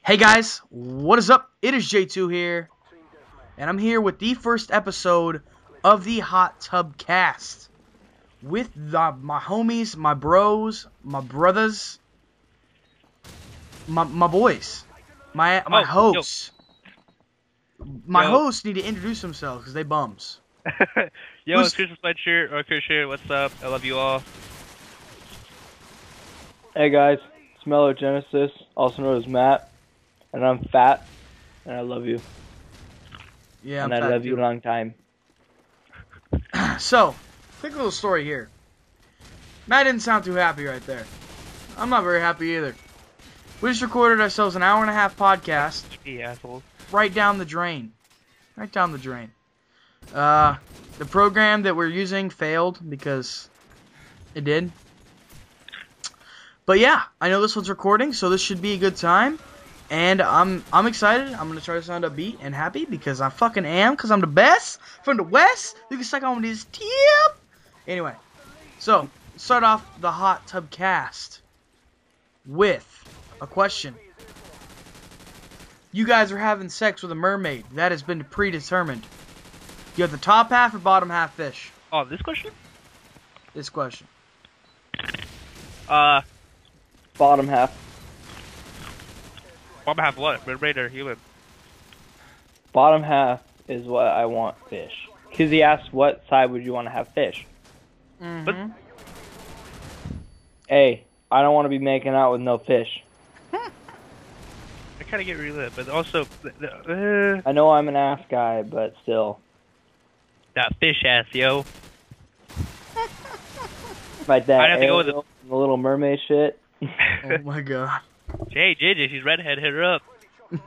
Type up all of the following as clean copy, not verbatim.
Hey guys, what is up? It is J2 here, and I'm here with the first episode of the Hot Tub Cast with my homies, my bros, my brothers, my boys, my hosts. My hosts need to introduce themselves because they bums. Yo, it's Christmas Sweatshirt or Christian. What's up? I love you all. Hey guys, it's Mellow Genesis, also known as Matt, and I'm fat, and I love you. Yeah, and I love you a long time. So, quick little story here. Matt didn't sound too happy right there. I'm not very happy either. We just recorded ourselves an hour-and-a-half podcast. Asshole. Right down the drain. Right down the drain. The program that we're using failed because it did. But yeah, I know this one's recording, so this should be a good time. And I'm excited. I'm going to try to sound upbeat and happy because I fucking am, because I'm the best from the West. You can suck on this tip. Anyway, so start off the Hot Tub Cast with a question. You guys are having sex with a mermaid. That has been predetermined. You have the top half or bottom half fish? Oh, this question? This question. Bottom half. Bottom half what? Mermaid or human? Bottom half is what I want fish. Because he asked what side would you want to have fish. Mm-hmm. Hey, I don't want to be making out with no fish. I kind of get relit, but also... I know I'm an ass guy, but still. That fish ass, yo. Like that I'd have to go with the Little Mermaid shit. Oh my god. Hey, JJ, she's redhead, hit her up.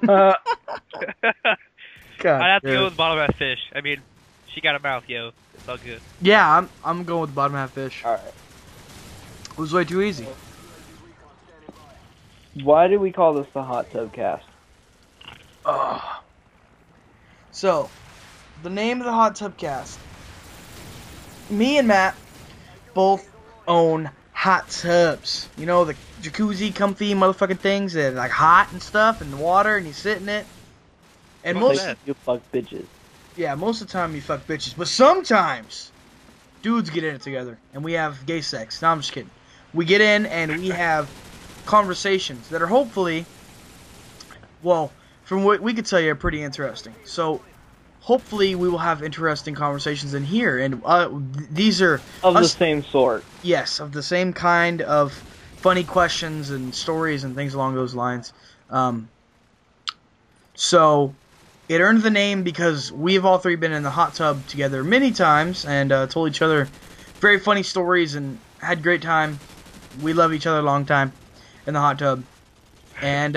God, I'd have to go with bottom half fish. I mean, she got a mouth, yo. It's all good. Yeah, I'm going with the bottom half fish. Alright. It was way too easy. Why do we call this the Hot Tub Cast? So, the name of the Hot Tub Cast. Me and Matt both own hot tubs. You know, the jacuzzi comfy motherfucking things that are like hot and stuff in the water and you sit in it. And You fuck bitches. Yeah, most of the time you fuck bitches. But sometimes dudes get in it together and we have gay sex. No, I'm just kidding. We get in and we have conversations that are hopefully, well, from what we could tell you, are pretty interesting. So, hopefully we will have interesting conversations in here. And these are... Of the same sort. Yes, of the same kind of funny questions and stories and things along those lines. So, it earned the name because we have all three been in the hot tub together many times and told each other very funny stories and had a great time. We love each other a long time in the hot tub. And,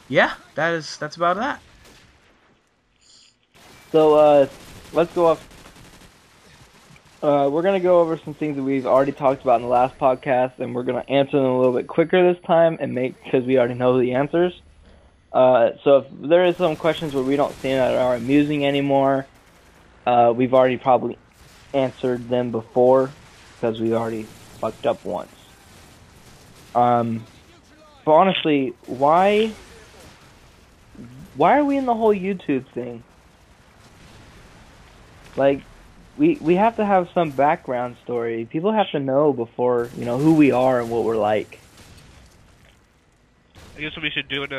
yeah, that's about that. So, let's go off. We're going to go over some things that we've already talked about in the last podcast, and we're going to answer them a little bit quicker this time, and because we already know the answers. So if there is some questions where we don't think that are amusing anymore, we've already probably answered them before, because we already fucked up once. But honestly, why are we in the whole YouTube thing? Like, we have to have some background story. People have to know before, who we are and what we're like. I guess we should do it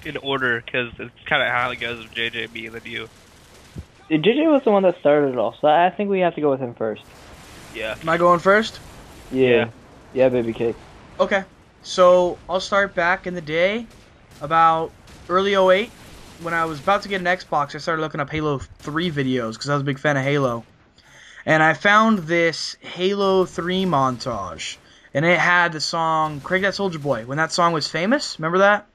in order, because it's kind of how it goes with JJ, me, and then you. JJ was the one that started it all, so I think we have to go with him first. Yeah. Am I going first? Yeah, baby cake. Okay. So, I'll start back in the day, about early '08. When I was about to get an Xbox, I started looking up Halo 3 videos because I was a big fan of Halo. And I found this Halo 3 montage. And it had the song Craig That Soldier Boy. When that song was famous, remember that?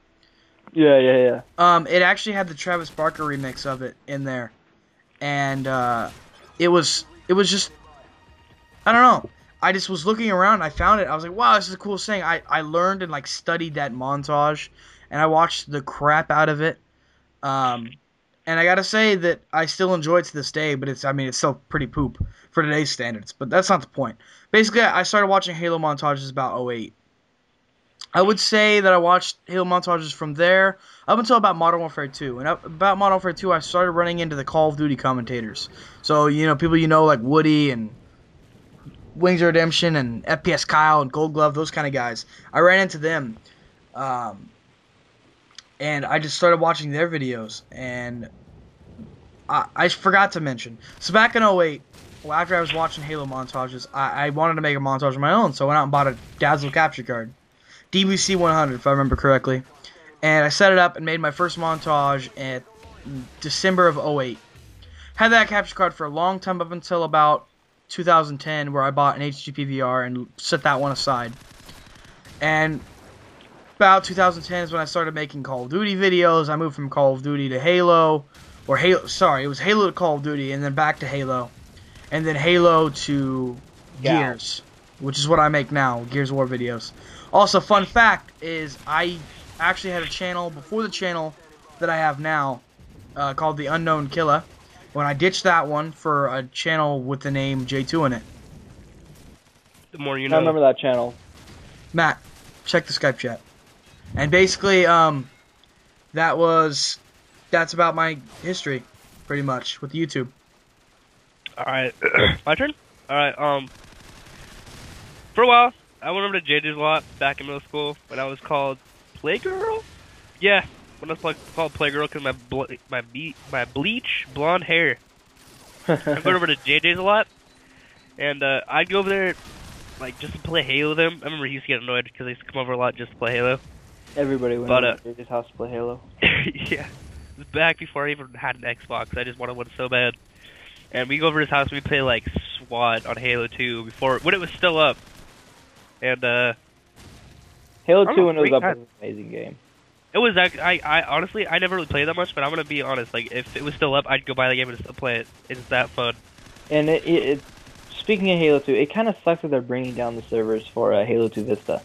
Yeah. It actually had the Travis Barker remix of it in there. And it was just, I don't know. I just was looking around and I found it. I was like, wow, this is the coolest thing. I learned and like studied that montage. And I watched the crap out of it. And I gotta say that I still enjoy it to this day, but it's still pretty poop for today's standards. But that's not the point. Basically, I started watching Halo montages about '08. I would say that I watched Halo montages from there up until about Modern Warfare 2. And about Modern Warfare 2, I started running into the Call of Duty commentators. So, people like Woody and Wings of Redemption and FPS Kyle and Gold Glove, those kind of guys. I ran into them. And I just started watching their videos. And I forgot to mention. So back in 08, after I was watching Halo montages, I wanted to make a montage of my own. So I went out and bought a Dazzle capture card. DBC 100, if I remember correctly. And I set it up and made my first montage in December of 08. Had that capture card for a long time up until about 2010, where I bought an HD PVR and set that one aside. And about 2010 is when I started making Call of Duty videos. I moved from Call of Duty to Halo. It was Halo to Call of Duty, and then back to Halo. And then Halo to Gears, which is what I make now, Gears of War videos. Also, fun fact is I actually had a channel before the channel that I have now called The Unknown Killer. When I ditched that one for a channel with the name J2 in it. The more you know. I remember that channel. Matt, check the Skype chat. And basically, that's about my history, pretty much, with YouTube. Alright, my turn? Alright, for a while, I went over to JJ's a lot back in middle school when I was called Playgirl? Yeah, when I was called Playgirl because my bleach blonde hair. I went over to JJ's a lot, and I'd go over there, just to play Halo with him. I remember he used to get annoyed because I used to come over a lot just to play Halo. Everybody went over to JJ's house to play Halo. Yeah, it was back before I even had an Xbox. I just wanted one so bad. And we go over to his house and we play SWAT on Halo 2 when it was still up. And Halo 2 when it was up was an amazing game. It was I honestly I never really played that much, but I'm gonna be honest. If it was still up, I'd go buy the game and still play it. It's that fun. And speaking of Halo 2, it kind of sucks that they're bringing down the servers for Halo 2 Vista.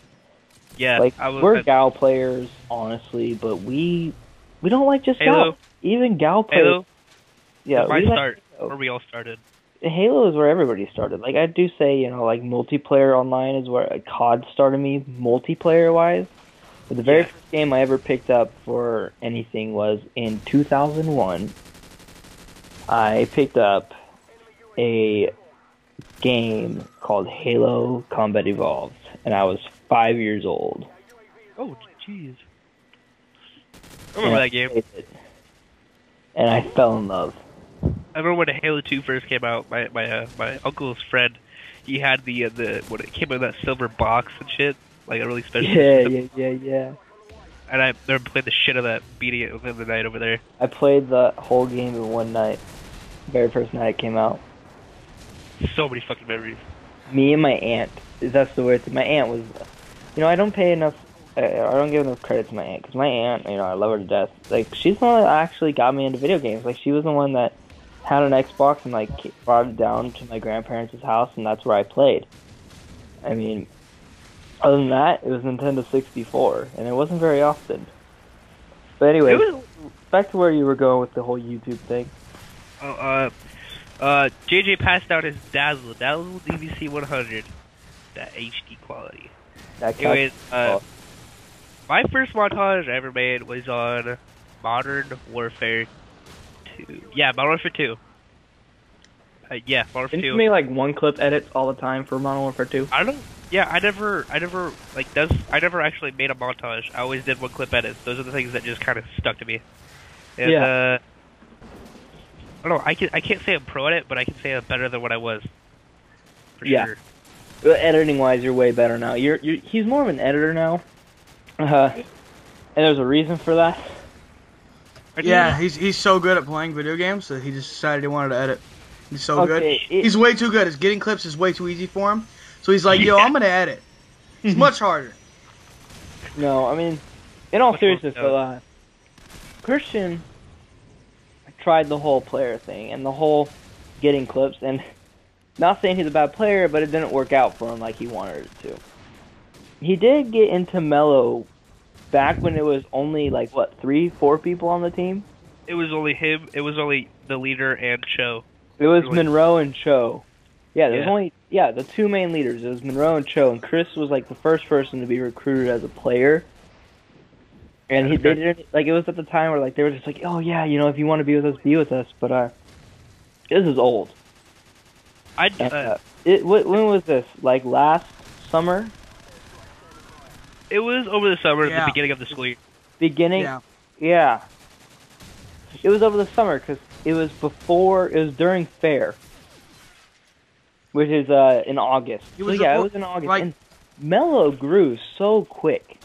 Yeah, we're GAL players, honestly, but we don't like just Halo. GAL. Even GAL players. Halo. Yeah, where we all started. Halo is where everybody started. I do say, multiplayer online is where COD started me, multiplayer-wise. But the very first game I ever picked up for anything was in 2001. I picked up a game called Halo Combat Evolved, and I was 5 years old. Oh, jeez. I remember that game. And I fell in love. I remember when Halo 2 first came out. My uncle's friend, he had the when it came in that silver box and shit, a really special. Yeah. And I never played the shit of that, beating it within the night over there. I played the whole game in one night. Very first night it came out. So many fucking memories. Me and my aunt. That's the weird thing. My aunt was, I don't pay enough. I don't give enough credit to my aunt because my aunt, I love her to death. She's the one that actually got me into video games. She was the one that had an Xbox and brought it down to my grandparents' house, and that's where I played. I mean, other than that, it was Nintendo 64, and it wasn't very often. But anyway, back to where you were going with the whole YouTube thing. JJ passed out his Dazzle DVC 100, that HD quality. Anyways, my first montage I ever made was on Modern Warfare 2. Yeah, Modern Warfare 2. Modern Warfare 2. Didn't you make one clip edits all the time for Modern Warfare 2? I don't know. Yeah, I never actually made a montage. I always did one clip edits. Those are the things that just kind of stuck to me. And, I don't know. I can't say I'm pro at it, but I can say I'm better than what I was. For sure. Editing wise, you're way better now. He's more of an editor now. And there's a reason for that. Yeah, he's so good at playing video games that he just decided he wanted to edit. He's so good. He's way too good. His getting clips is way too easy for him. So he's like, yo, I'm going to edit. It's much harder. No, I mean, in all seriousness, Christian tried the whole player thing and the whole getting clips, and not saying he's a bad player, but it didn't work out for him like he wanted it to. He did get into Mello back when it was only 3, 4 people on the team. It was only him. It was only the leader and Cho. It was Monroe and Cho. Yeah, there's only yeah, the two main leaders. It was Monroe and Cho, and Chris was like the first person to be recruited as a player. And they didn't like it was at the time where like they were just like, oh yeah, you know, if you want to be with us, be with us. But this is old. When was this? Like last summer? It was over the summer, at the beginning of the school year. Beginning? Yeah. It was over the summer because it was during fair, which is in August. It was in August. Like, and Mello grew so quick.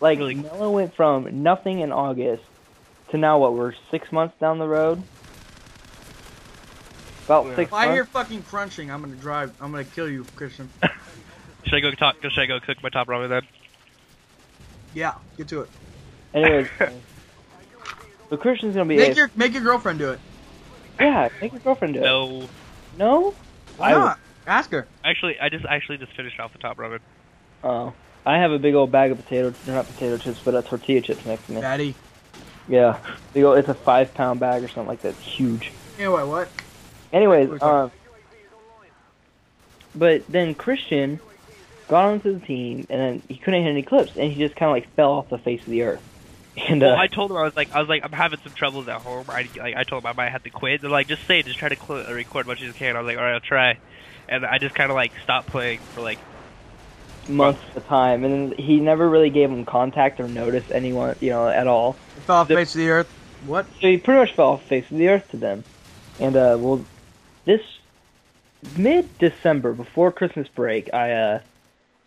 Like, really? Mello went from nothing in August to now, what, we're 6 months down the road? About 6 months. If I hear fucking crunching, I'm gonna kill you, Christian. Should I go cook my top ramen then? Yeah, get to it. Anyways, so Christian's gonna be make your girlfriend do it. Yeah, make your girlfriend do it. No. No? Why not? Ask her. Actually, I just finished off the top ramen. Oh. I have a big old bag of not potato chips, but tortilla chips next to me. Daddy. Yeah. It's a 5-pound bag or something like that. It's huge. Anyway, what? Anyways, but then Christian got onto the team, and then he couldn't hit any clips, and he just kind of like fell off the face of the earth. And I told him I was like I'm having some troubles at home. I told him I might have to quit. They're like, just try to record as much as you can. I was like, all right, I'll try. And I just kind of like stopped playing for like months at a time, and then he never really gave him contact or noticed anyone, at all. He fell off the face of the earth. What? So he pretty much fell off the face of the earth to them. And this mid-December, before Christmas break, I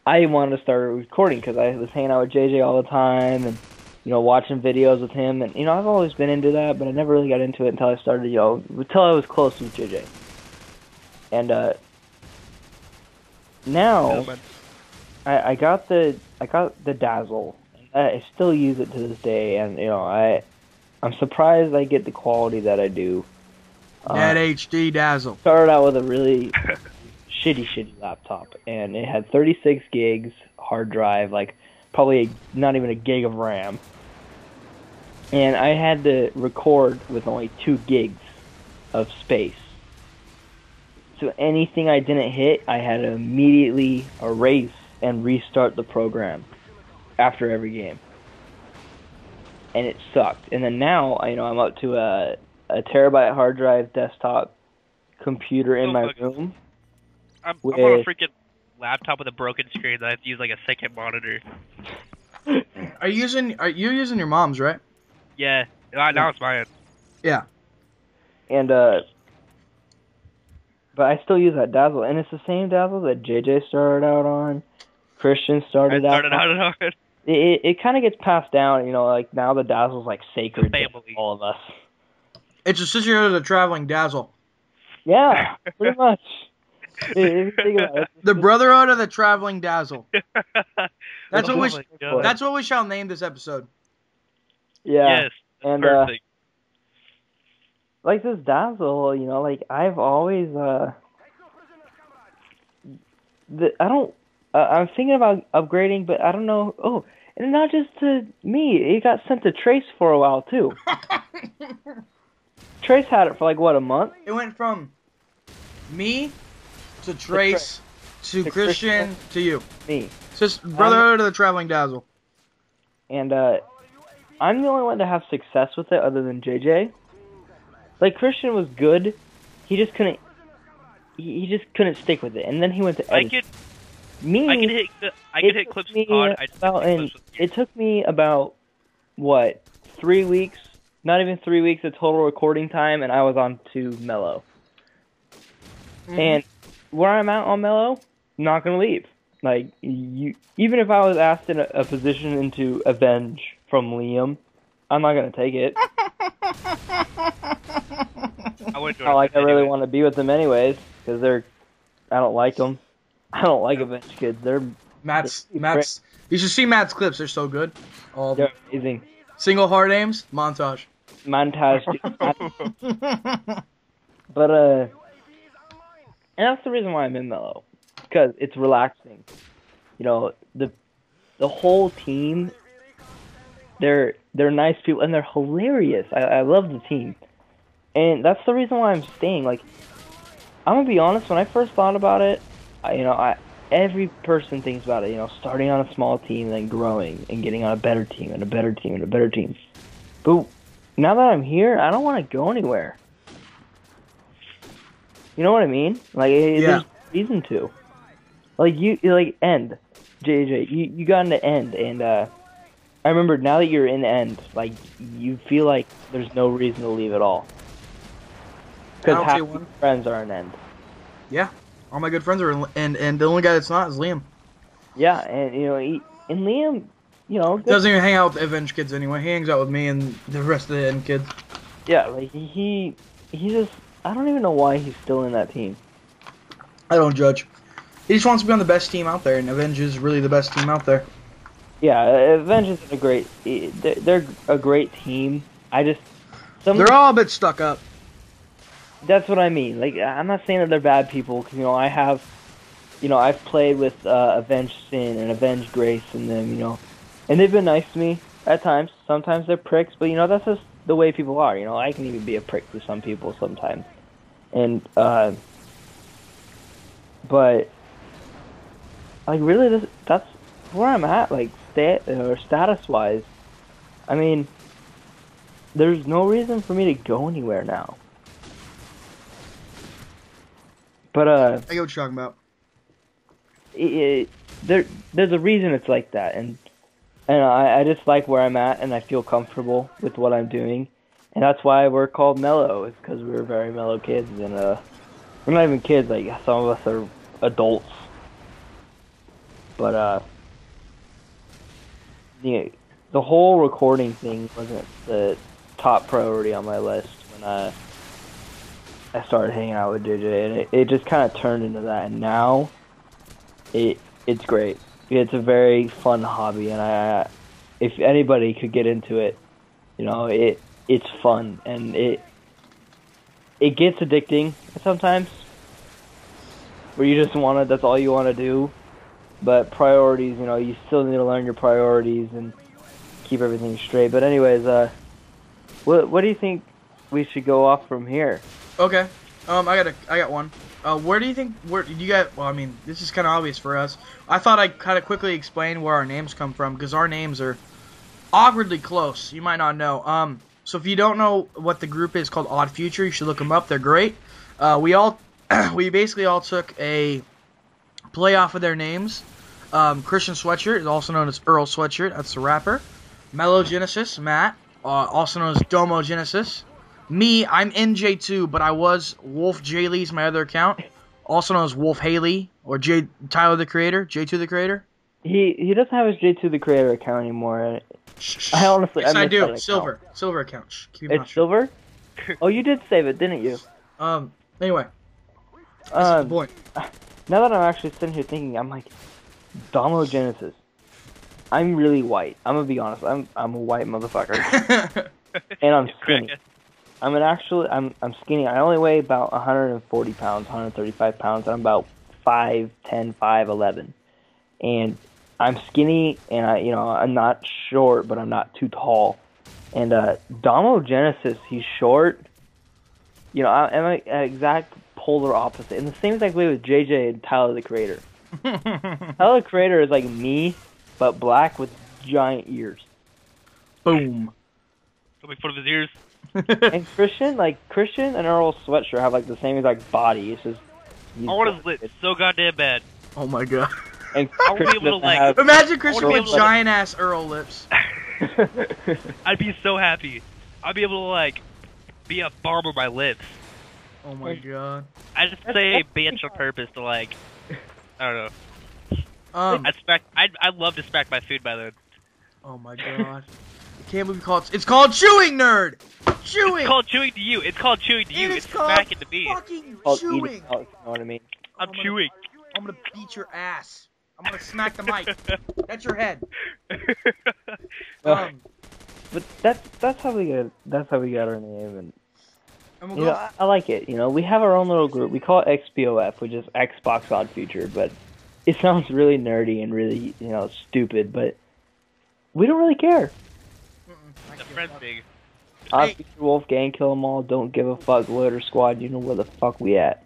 wanted to start recording because I was hanging out with JJ all the time and watching videos with him, and I've always been into that, but I never really got into it until I started, until I was close with JJ. And now I got the Dazzle. I still use it to this day, and I'm surprised I get the quality that I do. That HD Dazzle. Started out with a really shitty laptop, and it had 36 gigs hard drive, like probably not even a gig of RAM. And I had to record with only 2 gigs of space. So anything I didn't hit, I had to immediately erase and restart the program after every game. And it sucked. And then now, I'm up to a terabyte hard drive desktop computer in my room. I'm on a freaking laptop with a broken screen that I have to use like a second monitor. Are you using your mom's, right? Yeah. Now it's mine. Yeah. And but I still use that Dazzle, and it's the same Dazzle that JJ started out on. Christian started out on. It kind of gets passed down, like now the Dazzle's like sacred to all of us. It's a sister of the traveling Dazzle. Yeah, pretty much. If you think about it, the Brotherhood of the Traveling Dazzle. That's what we shall name this episode. Yeah. Yes. And perfect. Like this Dazzle, like I've always I'm thinking about upgrading, but I don't know. Oh, and not just to me. It got sent to Trace for a while too. Trace had it for like what, a month? It went from me to Trace to Christian to you. Me. It's just Brotherhood of the Traveling Dazzle. And I'm the only one to have success with it other than JJ. Like Christian was good, he just couldn't. He just couldn't stick with it, and then he went to edit. I could hit clips on. It took me about what, 3 weeks? Not even 3 weeks of total recording time, and I was on to Mello. Mm-hmm. And where I'm at on Mello, not gonna leave. Like even if I was asked in a position into Avenge from Liam, I'm not gonna take it. I really want to be with them anyways, because I don't like them. I don't like Avenge kids. They're Matt's. You should see Matt's clips. They're so good. They're amazing. Single hard aims montage. But and that's the reason why I'm in Mello, because it's relaxing. The whole team. They're nice people, and they're hilarious. I love the team. And that's the reason why I'm staying. Like, I'm gonna be honest. When I first thought about it, every person thinks about it. Starting on a small team, then growing and getting on a better team and a better team and a better team. But now that I'm here, I don't want to go anywhere. You know what I mean? Like, there's reason to. Like, End. JJ, you got into End, and I remember now that you're in End, like, you feel like there's no reason to leave at all. Because half your friends are in End. Yeah. All my good friends are in End, and the only guy that's not is Liam. Yeah, and, Liam, doesn't even hang out with the Avenge kids anyway. He hangs out with me and the rest of the End kids. Yeah, like, he just... I don't even know why he's still in that team. I don't judge. He just wants to be on the best team out there, and Avenge is really the best team out there. Yeah, Avenge is they're a great team. They're all a bit stuck up. That's what I mean. Like, I'm not saying that they're bad people, because, I've played with Avenge Sin and Avenge Grace and them, and they've been nice to me at times. Sometimes they're pricks, but, that's just the way people are. I can even be a prick to some people sometimes. And, but, like, really, that's where I'm at, like, status-wise. I mean, there's no reason for me to go anywhere now. But, I get what you're talking about. There's a reason it's like that, and I just like where I'm at, and I feel comfortable with what I'm doing. And that's why we're called mellow, is because we're very mellow kids, and we're not even kids, like, some of us are adults. But, the whole recording thing wasn't the top priority on my list when I started hanging out with JJ, and it just kind of turned into that, and now it's great. It's a very fun hobby, and if anybody could get into it, it's fun, and it gets addicting sometimes, where you just that's all you want to do. But priorities, you still need to learn your priorities and keep everything straight. But anyways, what do you think we should go off from here? Okay. I got one. Where do you think, you got, well, I mean, this is kind of obvious for us. I thought I'd kind of quickly explain where our names come from, because our names are awkwardly close. You might not know. So if you don't know what the group is called Odd Future, you should look them up. They're great. We basically all took a play off of their names. Christian Sweatshirt is also known as Earl Sweatshirt. That's the rapper. Mellow Genesis, Matt, also known as Domo Genesis. Me, I'm NJ2, but I was Wolf J. Lee's my other account, also known as Wolf Haley or Tyler the Creator, J2 the Creator. He doesn't have his J2 the Creator account anymore. I honestly, yes, I do. Silver account. Shh, it's silver. Oh, you did save it, didn't you? Anyway, that's the point. Now that I'm actually sitting here thinking, I'm like, Domo Genesis. I'm really white. I'm gonna be honest. I'm a white motherfucker, and I'm skinny. I'm skinny. I only weigh about 140 pounds, 135 pounds. I'm about 5'10", 5'11", and I'm skinny. And I'm not short, but I'm not too tall. And Domo Genesis, he's short. I'm an exact polar opposite. In the same exact way with JJ and Tyler the Creator. Tyler the Creator is like me, but black with giant ears. Boom. Don't make fun of his ears. And Christian and Earl Sweatshirt have like the same exact body. It's just I want his lips so goddamn bad. Oh my god. And I want to be able to like. Imagine Christian with giant ass Earl lips. I'd be so happy. I'd be able to like be a barber with my lips. Oh my god. I just say bitch on purpose to like. I don't know. I'd love to smack my food by then. Oh my god. I can't believe it's called chewing, nerd. Chewing. It's called chewing to you. It's called chewing to you. It's smacking to me. Fucking chewing. You know what I mean? I'm chewing. I'm gonna beat your ass. I'm gonna smack the mic. That's your head. But that's how we got our name, and we'll I like it. We have our own little group. We call it XPOF, which is Xbox Odd Future, but it sounds really nerdy and really stupid, but we don't really care. The friend's big. Odd Future Wolf Gang, kill 'em all. Don't give a fuck. Loader Squad, you know where the fuck we at.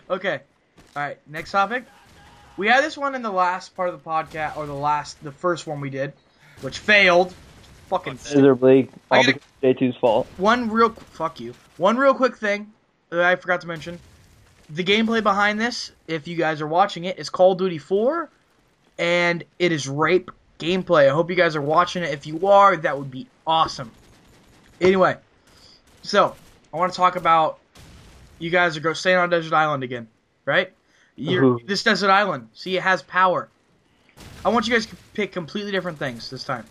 Okay. All right. Next topic. We had this one in the last part of the podcast, or the first one we did, which failed. Fucking Miserably. I All gotta- because of J2's fault. fuck you. One real quick thing that I forgot to mention. The gameplay behind this, if you guys are watching it, is Call of Duty 4, and it is rape gameplay. I hope you guys are watching it. If you are, that would be awesome. Anyway, so I want to talk about you guys are staying on Desert Island again, right? This Desert Island, see, it has power. I want you guys to pick completely different things this time.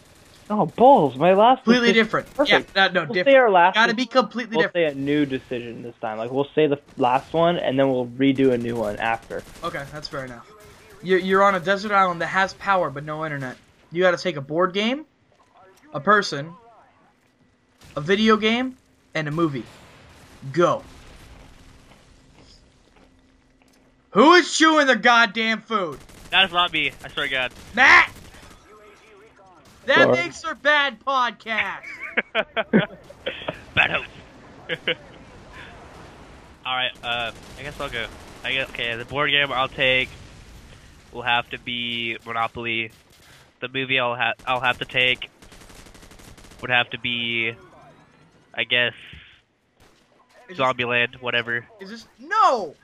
Oh, balls. My last Completely decision- different. Perfect. Yeah, no, We'll different. say our last Gotta be completely We'll different. say a new decision this time. Like, we'll say the last one, and then we'll redo a new one after. Okay, that's fair enough. You're on a desert island that has power but no internet. You gotta take a board game, a person, a video game, and a movie. Go. Who is chewing their goddamn food? That is not me. I swear to God. Matt! That Sorry. makes for bad podcast. Bad hope. Alright, I guess I'll go. Okay, the board game I'll take will have to be Monopoly. The movie I'll have to take would have to be, I guess, Zombieland, whatever. Is this... No!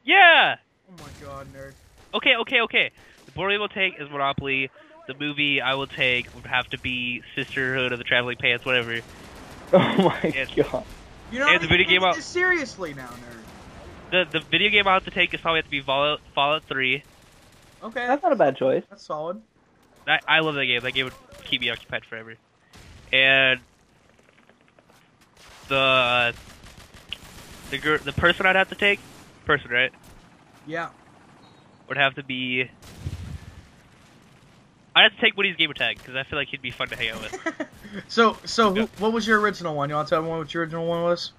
Yeah! Oh my god, nerd. Okay. The board game I'll take is Monopoly. The movie I will take would have to be Sisterhood of the Traveling Pants, whatever. Oh my And- god. You're And not the video game taking this seriously now, nerd. The video game I'll have to take is probably have to be Fallout 3. Okay, That's not a bad choice. that's solid. I love that game. That game would keep me occupied forever. And the person I'd have to take, right, Yeah. would have to be. I'd have to take Woody's gamer tag because I feel like he'd be fun to hang out with. So what was your original one? You want to tell me what your original one was?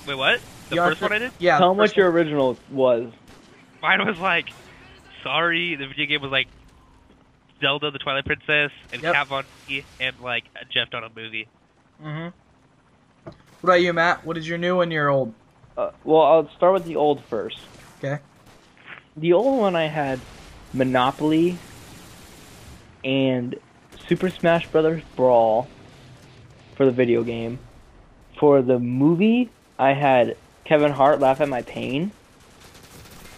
Wait, what? The You wanna first one I did? Yeah. Tell the them what first your original was. Mine was like, sorry. The video game was like Zelda, the Twilight Princess, and Yep. Cat Von D, and like a Jeff Dunham movie. one. Mm-hmm. What about you, Matt? What is your new and your old? Well, I'll start with the old first. Okay. The old one I had Monopoly and Super Smash Brothers Brawl for the video game. For the movie, I had Kevin Hart Laugh at My Pain.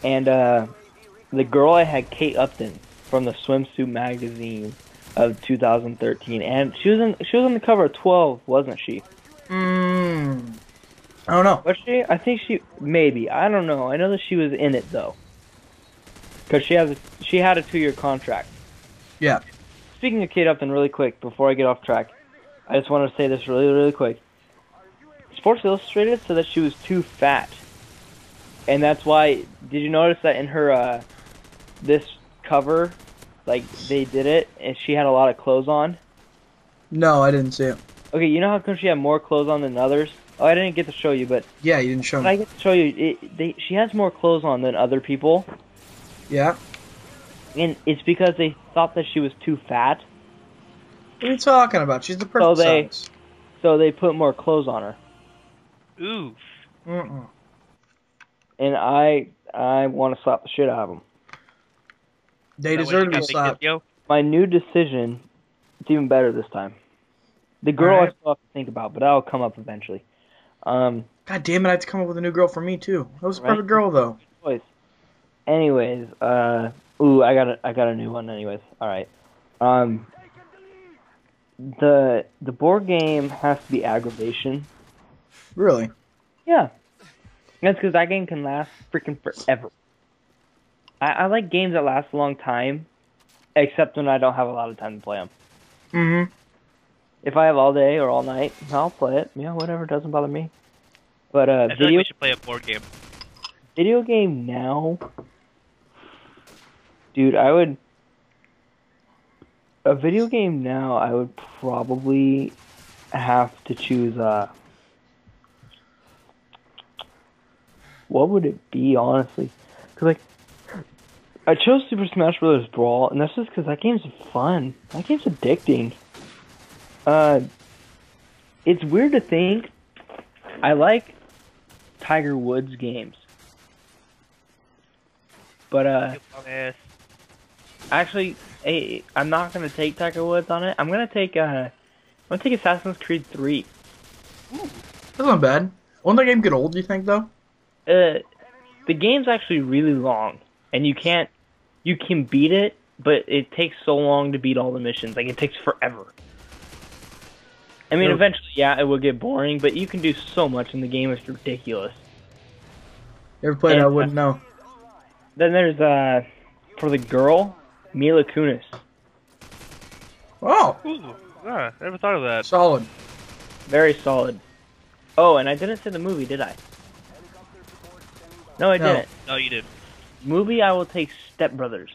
And the girl I had Kate Upton from the Swimsuit magazine of 2013. And she was on the cover of 12, wasn't she? I don't know. Was she? I think maybe. I don't know. I know that she was in it though. Cuz she had a 2-year contract. Yeah. Speaking of Kate Upton, really quick, before I get off track, I just want to say this really, really quick. Sports Illustrated said that she was too fat. And that's why, did you notice that in her, this cover, like, they did it, and she had a lot of clothes on? No, I didn't see it. Okay, you know how come she had more clothes on than others? Oh, I didn't get to show you, but Yeah, you didn't show I me. get to show you, she has more clothes on than other people. Yeah. And it's because they thought that she was too fat, What are you talking about? She's the perfect size. so they put more clothes on her. Ooh. Mm-mm. And I want to slap the shit out of them. They That deserve way to you be got big slapped. yo. My new decision, it's even better this time. The girl Alright. I still have to think about, but that'll come up eventually. God damn it, I have to come up with a new girl for me, too. That was a Right. perfect girl, though. Choice. Anyways, I got a new one. Anyways, all right. The board game has to be Aggravation. Really? Yeah, that's because that game can last freaking forever. I like games that last a long time, except when I don't have a lot of time to play them. Mm-hmm. If I have all day or all night, I'll play it. Yeah, whatever, doesn't bother me. But I feel like we should play a board game. video game now, dude, a video game now, I would probably have to choose, what would it be, honestly? Because, like, I chose Super Smash Bros. Brawl, and that's just because that game's fun. That game's addicting. It's weird to think, I like Tiger Woods games. But You dumbass. actually, hey, I'm not gonna take Tiger Woods on it. I'm gonna take Assassin's Creed 3. That's not bad. Won't that game get old, do you think, though? The game's actually really long, and you can beat it, but it takes so long to beat all the missions. Like, it takes forever. I mean, Yep. eventually, yeah, it will get boring, but you can do so much in the game, it's ridiculous. You ever played it? I And, wouldn't know. Then there's, for the girl, Mila Kunis. Oh, Ooh, I never thought of that. solid. Very solid. Oh, and I didn't say the movie, did I? No, I No. didn't. No, you did. Movie, I will take Step Brothers.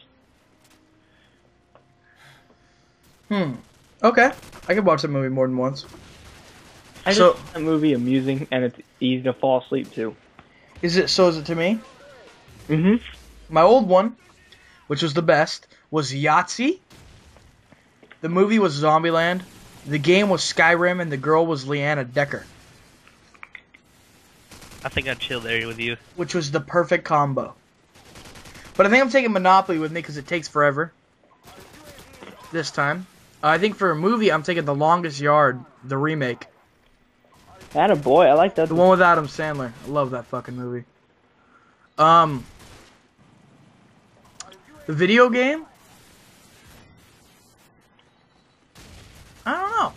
Okay. I could watch that movie more than once. I So- just find that movie amusing, and it's easy to fall asleep to. Is it to me? Mm-hmm. My old one, which was the best, was Yahtzee. The movie was Zombieland. The game was Skyrim, and the girl was Leanna Decker, I think I'd chill there with you. which was the perfect combo. But I think I'm taking Monopoly with me because it takes forever. This time. I think for a movie, I'm taking The Longest Yard, the remake. Atta boy, I like that. The one with Adam Sandler. I love that fucking movie. The video game? I don't know.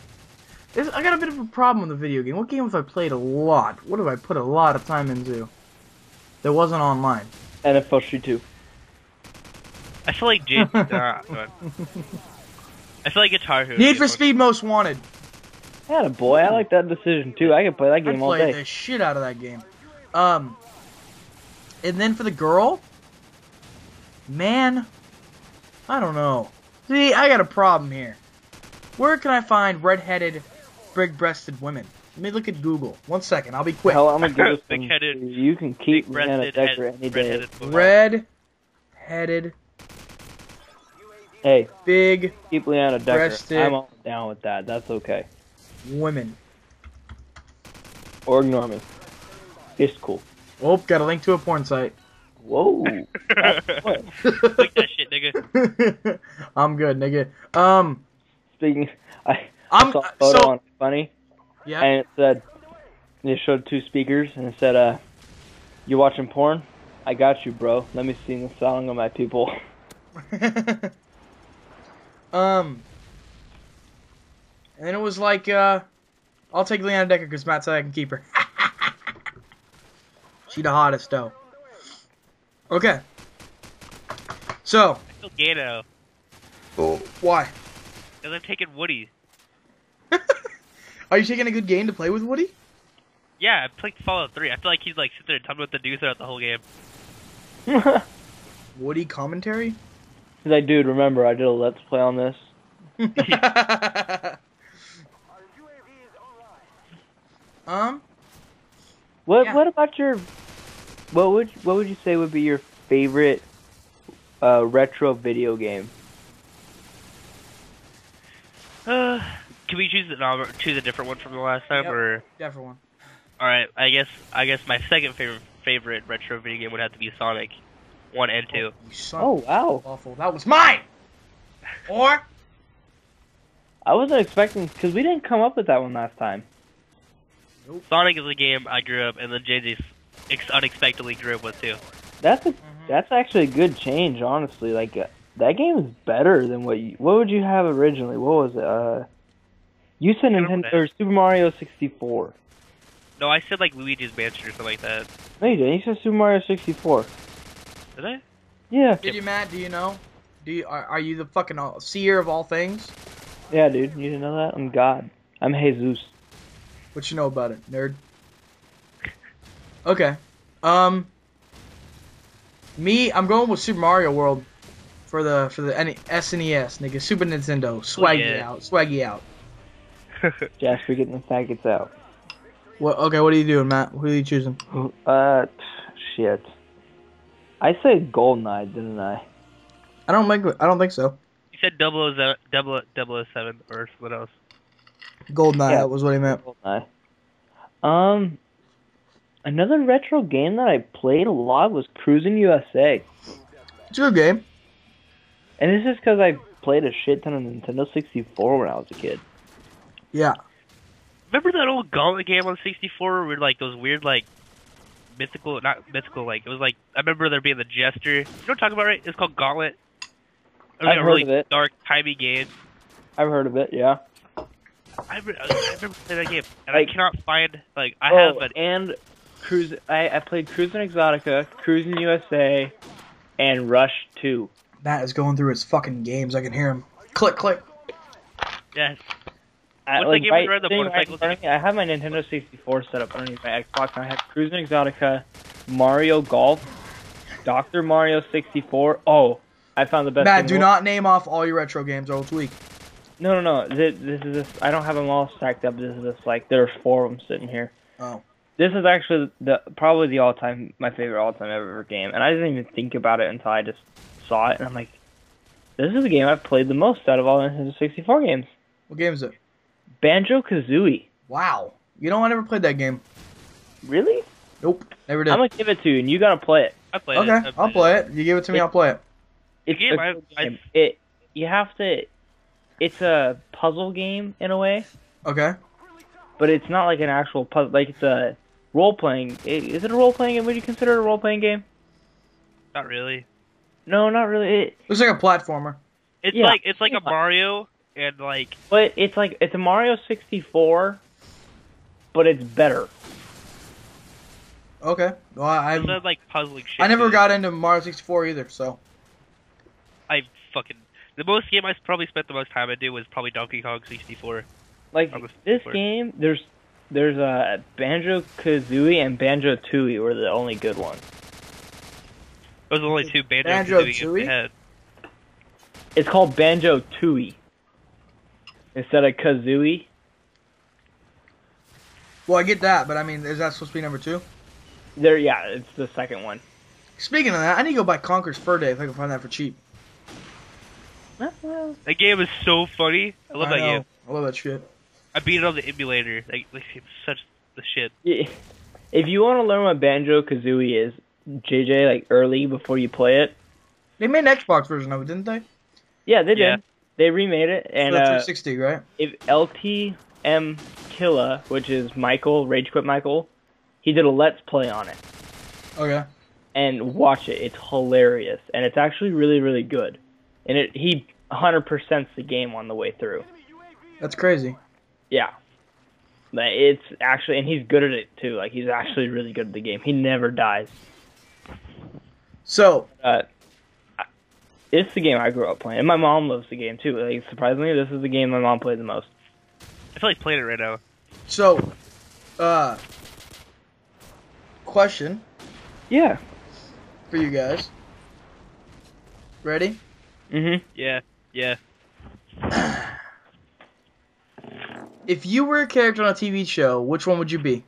I got a bit of a problem with the video game. What game have I played a lot? What have I put a lot of time into? That wasn't online. NFL Street 2. I feel like Jade. Go on. I feel like Guitar Hero. Need for Speed Most Wanted. Atta boy, I like that decision too. I could play that I game all played day. the shit out of that game. And then for the girl, man, I don't know. See, I got a problem here. Where can I find red-headed, big-breasted women? Let me look at Google. 1 second, I'll be quick. Hell, I'm gonna give this one. Big-headed- You can keep Leanna Big-breasted, Decker any day. red-headed woman. Red-headed, Hey, big keep Leanna Decker. Breasted. I'm all down with that. That's okay. women. Or ignore me. It's cool. Oh, got a link to a porn site. Whoa. That's what? Click that shit, nigga. I'm good, nigga. Speaking, I I'm saw a photo so on Funny, yeah. and it said, it showed two speakers, and it said, you watching porn? I got you, bro. Let me sing the song of my people. And then it was like, I'll take Leanna Decker because Matt said I can keep her. She the hottest, though. Okay. So. I feel gay now. Oh. Why? Because I'm taking Woody. Are you taking a good game to play with Woody? Yeah, I played Fallout 3. I feel like he's like sitting there telling me what to do throughout the whole game. Woody commentary? He's like, dude, remember, I did a Let's Play on this. Yeah. What about your, what would you say would be your favorite retro video game? Can we choose a different one from the last time, Yep. or? Different one. All right, I guess my second favorite retro video game would have to be Sonic 1 and 2. You son Oh, of wow. awful. That was mine! Or? I wasn't expecting, because we didn't come up with that one last time. Sonic is a game I grew up, and then JJ unexpectedly grew up with too. That's actually a good change, honestly. Like, that game is better than what would you have originally? What was it? You said Nintendo or Super Mario 64. No, I said like Luigi's Mansion or something like that. No, you didn't. You said Super Mario 64. Did I? Yeah. Did you, Matt? Do you know? Are you the fucking seer of all things? Yeah, dude. You didn't know that? I'm God. I'm Jesus. What you know about it, nerd? Okay. Me, I'm going with Super Mario World for the SNES, nigga. Super Nintendo. Swaggy out. Jasper getting the faggots out. What? Okay, what are you doing, Matt? Who are you choosing? Shit. I said GoldenEye, didn't I? I don't think so. You said 007 or what else? GoldenEye, Yeah. that was what he meant. GoldenEye. Another retro game that I played a lot was Cruising USA. It's a good game. And it's just because I played a shit ton of Nintendo 64 when I was a kid. Yeah. Remember that old Gauntlet game on 64 where like those weird like mythical, not mythical, like it was like I remember there being the Jester. You know what I'm talking about, right? It's called Gauntlet. It was like I've a heard really of it. dark, timey game. I've heard of it, yeah. I remember playing that game, and Like- I cannot find like I Oh, have an and I played Cruis'n Exotica, Cruis'n USA, and Rush 2. Matt is going through his fucking games. I can hear him. Click, click. yeah. I, What's that game where the sitting motorcycles- in front of me, I have my Nintendo 64 set up underneath my Xbox, and I have Cruis'n Exotica, Mario Golf, Dr. Mario 64. Oh, I found the best Matt, thing. do not name off all your retro games or it's weak. No. This is this. I don't have them all stacked up. This is just like there's 4 of them sitting here. Oh. This is actually probably my favorite all-time ever game, and I didn't even think about it until I just saw it, and I'm like, this is the game I've played the most out of all Nintendo 64 games. What game is it? Banjo-Kazooie. Wow. You know, I never played that game. Really? Nope. Never did. I'm gonna give it to you, and you gotta play it. I played it. Okay, I'll play it. You give it to me, I'll play it. It's game, a good game. You have to. It's a puzzle game in a way, Okay. but it's not like an actual puzzle. Like it's a role-playing. Is it a role-playing game? Would you consider it a role-playing game? Not really. No, not really. Looks like a platformer. It's Yeah. like a Mario and like But it's a Mario 64, but it's better. Okay. Well, it's not like puzzling shit. I never to it. got into Mario 64 either, so. The most game I probably spent the most time I do was probably Donkey Kong 64. Like On the this 64. game, there's Banjo-Kazooie and Banjo-Tooie were the only good ones. Those are the only two Banjo-Tooie? games I had. It's called Banjo-Tooie instead of Kazooie. Well, I get that, but I mean, is that supposed to be number 2? Yeah, it's the second one. Speaking of that, I need to go buy Conker's Fur Day if I can find that for cheap. That game is so funny. I love that know. game. I love that shit. I beat it on the emulator. Like it's such the shit. If you want to learn what Banjo-Kazooie is, JJ, like early before you play it. They made an Xbox version of it, didn't they? Yeah, they did. Yeah. They remade it, For and the 360, right? if LTM Killa, which is Michael, Rage Quit Michael, he did a Let's Play on it. Okay. And watch it. It's hilarious, and it's actually really, really good. And he 100%'s the game on the way through. That's crazy. Yeah. But it's actually, and he's good at it too. Like he's actually really good at the game. He never dies. So, It's the game I grew up playing, and my mom loves the game too. Like surprisingly, this is the game my mom played the most. I feel like playing it right now. so, question Yeah. for you guys. Ready? Yeah. If you were a character on a TV show, which one would you be?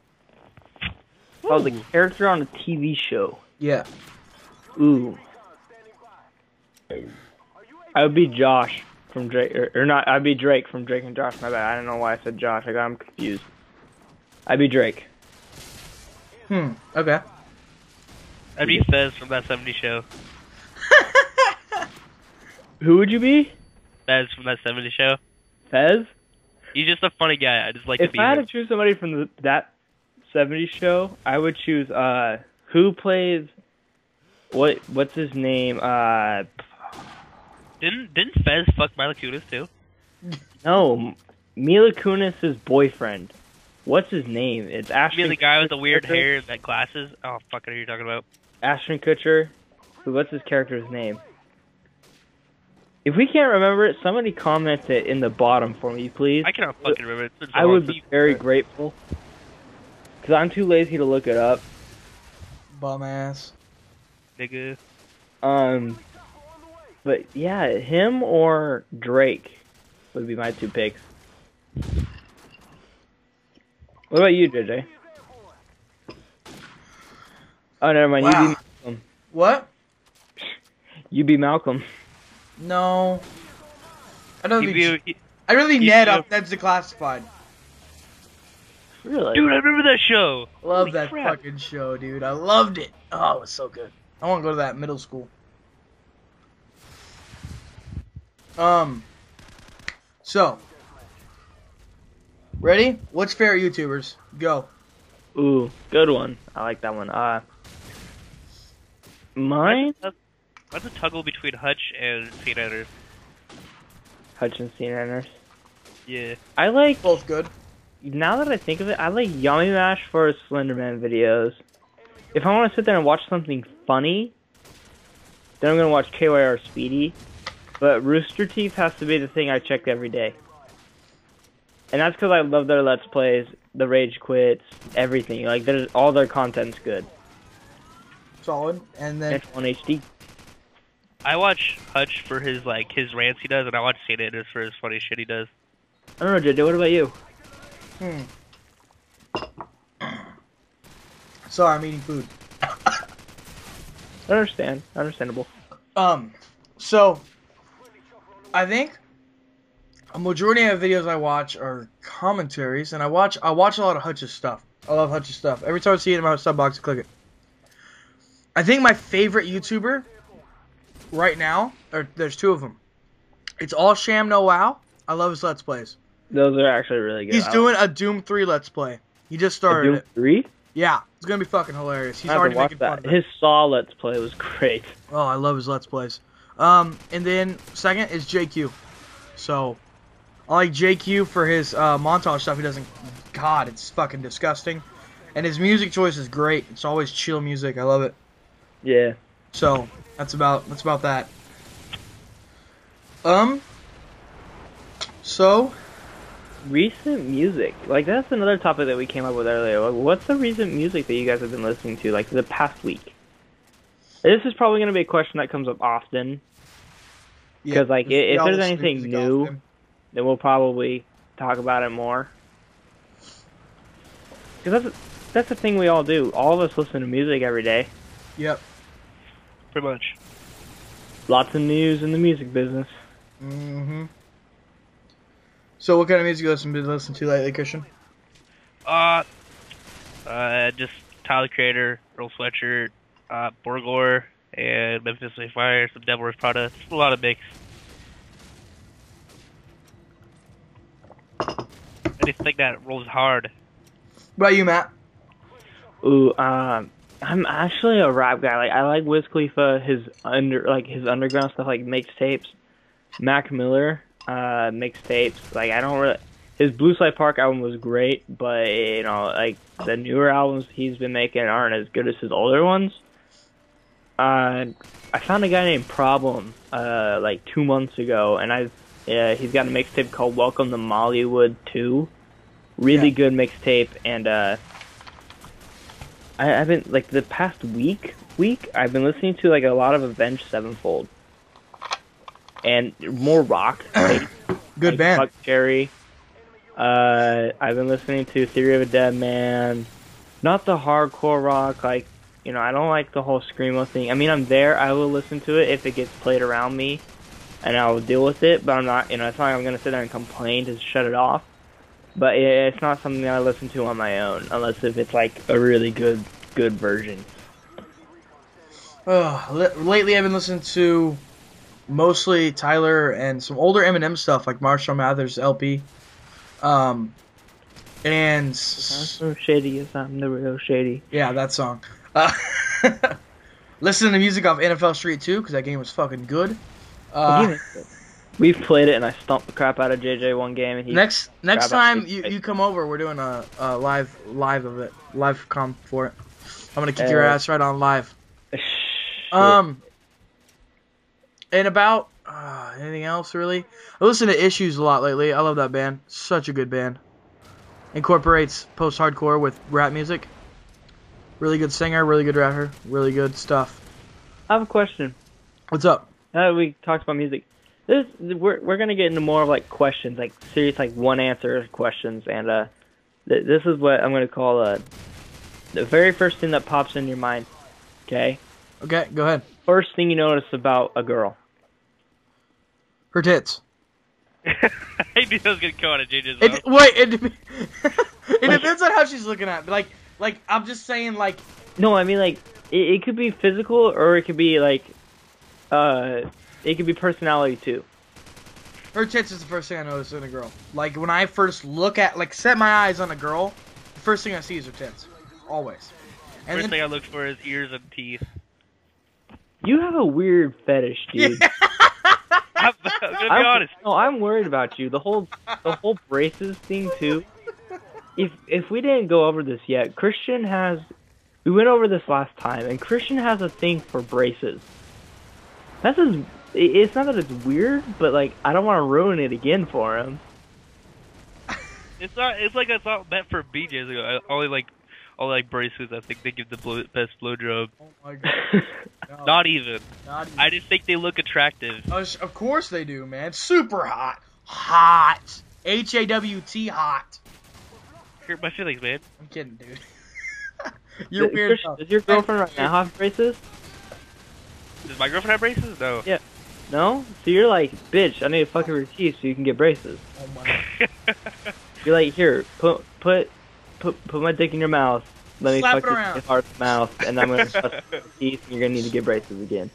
I was a character on a TV show. Yeah. Ooh. I would be Josh from Drake, or not. I'd be Drake from Drake and Josh. My bad. I don't know why I said Josh. I got him confused. I'd be Drake. Okay. I'd be Fez from that 70s show. Who would you be? Fez from that 70s show. Fez? He's just a funny guy. I just like to If be I had him. to choose somebody from that 70s show, I would choose who plays what's his name? Didn't Fez fuck Mila Kunis too? No, Mila Kunis' boyfriend. What's his name? It's You Ashton. mean the guy with the weird Kutcher? hair and that glasses? Oh, fuck, I know who you're talking about. Ashton Kutcher. What's his character's name? If we can't remember it, somebody comment it in the bottom for me, please. I cannot fucking remember. It's been so I long would since- be very grateful. Because I'm too lazy to look it up. Bum ass. Nigga. But yeah, him or Drake would be my 2 picks. What about you, JJ? Oh, never mind. Wow. You be Malcolm. What? You be Malcolm. No. I'd rather He'd be be- I'd rather be he'd Ned be a- up Ned's Declassified. Really? Dude, I remember that show. Love Holy that crap. fucking show, dude. I loved it. Oh, it was so good. I want to go to that middle school. So, ready? What's favorite YouTubers? Go. Ooh, good one. I like that one. Mine? That's a toggle between Hutch and C9ers. Hutch and C9ers. Yeah. I like, Both good. now that I think of it, I like Yummy Mash for his Slenderman videos. If I want to sit there and watch something funny, then I'm going to watch KYR Speedy. But Rooster Teeth has to be the thing I check every day. And that's because I love their Let's Plays, the Rage Quits, everything. Like, all their content's good. Solid. And then It's on HD. I watch Hutch for his rants he does, and I watch C9ers for his funny shit he does. I don't know, JJ, what about you? Sorry, I'm eating food. I understand. Understandable. So I think a majority of videos I watch are commentaries, and I watch a lot of Hutch's stuff. I love Hutch's stuff. Every time I see it in my sub box, I click it. I think my favorite YouTuber right now, there's two of them. It's All Sham No Wow. I love his Let's Plays. Those are actually really good. He's doing a Doom 3 Let's Play. He just started Doom 3? Yeah, it's gonna be fucking hilarious. He's I have already to watch making fun that. of it. His Saw Let's Play was great. Oh, I love his Let's Plays. And then second is JQ. So I like JQ for his montage stuff. He doesn't. God, it's fucking disgusting. And his music choice is great. It's always chill music. I love it. Yeah. So that's about that. So Recent music. Like, that's another topic that we came up with earlier. Like, what's the recent music that you guys have been listening to, like, the past week? This is probably going to be a question that comes up often. Because, like, if there's anything new, then we'll probably talk about it more. Because that's the thing we all do. All of us listen to music every day. Yep. Pretty much. Lots of news in the music business. Mm-hmm. So what kind of music you been listening to lately, Christian? Just Tyler Creator, Earl Sweatshirt, Borgor, and Memphis May Fire, some Devil Wears Prada. Just a lot of mix. Anything that rolls hard. What about you, Matt? Ooh, I'm actually a rap guy. Like, I like Wiz Khalifa, his underground stuff, like mixtapes. Mac Miller, mixtapes. Like, I don't really. His Blue Slide Park album was great, but you know, like the newer albums he's been making aren't as good as his older ones. I found a guy named Problem like 2 months ago, and he's got a mixtape called Welcome to Mollywood 2. Really good mixtape, and I've been like the past week I've been listening to like a lot of Avenged Sevenfold and more rock. Good like band. Buck Cherry. I've been listening to Theory of a Dead Man. Not the hardcore rock, like, you know, I don't like the whole screamo thing. I mean, I'm there. I will listen to it if it gets played around me, and I will deal with it. But I'm not, you know, it's not like I'm gonna sit there and complain to shut it off. But it's not something that I listen to on my own, unless if it's like a really good version. Lately I've been listening to mostly Tyler and some older Eminem stuff like Marshall Mathers LP. And I'm so shady, yes, I'm the real shady. Yeah, that song. Listen to music off NFL Street 2 because that game was fucking good. We've played it, and I stomped the crap out of JJ one game. And next time you come over, we're doing a live of it, live comp for it. I'm gonna kick your ass right on live. And about anything else really? I listen to Issues a lot lately. I love that band. Such a good band. Incorporates post-hardcore with rap music. Really good singer, really good rapper, really good stuff. I have a question. What's up? We talked about music. We're gonna get into more of like questions, like serious like one answer questions, and this is what I'm gonna call the very first thing that pops in your mind. Okay. Okay, go ahead. First thing you notice about a girl. Her tits. I knew I was gonna go on a JJ's It depends on how she's looking at me. Like I'm just saying, like. No, I mean like it could be physical or it could be like it could be personality too. Her tits is the first thing I notice in a girl. Like, when I first look at, like, set my eyes on a girl, the first thing I see is her tits. Always. And First thing I look for is ears and teeth. You have a weird fetish, dude. I'm gonna be honest. No, I'm worried about you. The whole braces thing too. If we didn't go over this yet, Christian has. We went over this last time, and Christian has a thing for braces. That's his. It's not that it's weird, but like I don't want to ruin it again for him. It's not. It's like it's not meant for BJ's. I only like braces. I think they give the best blowjob. Oh my god. No, Not even. not even. I just think they look attractive. Of course they do, man. Super hot. Hot. H-A-W-T hot. Hurt my feelings, man. I'm kidding, dude. You're weird. Christian, does your girlfriend right now have braces? Does my girlfriend have braces? No. Yeah. No? So you're like, bitch, I need to fuck her teeth so you can get braces. Oh my god. You're like, here, put my dick in your mouth. Let me Slap fuck it your around. fucking hard mouth, and I'm gonna bust your teeth, and you're gonna need to get braces again.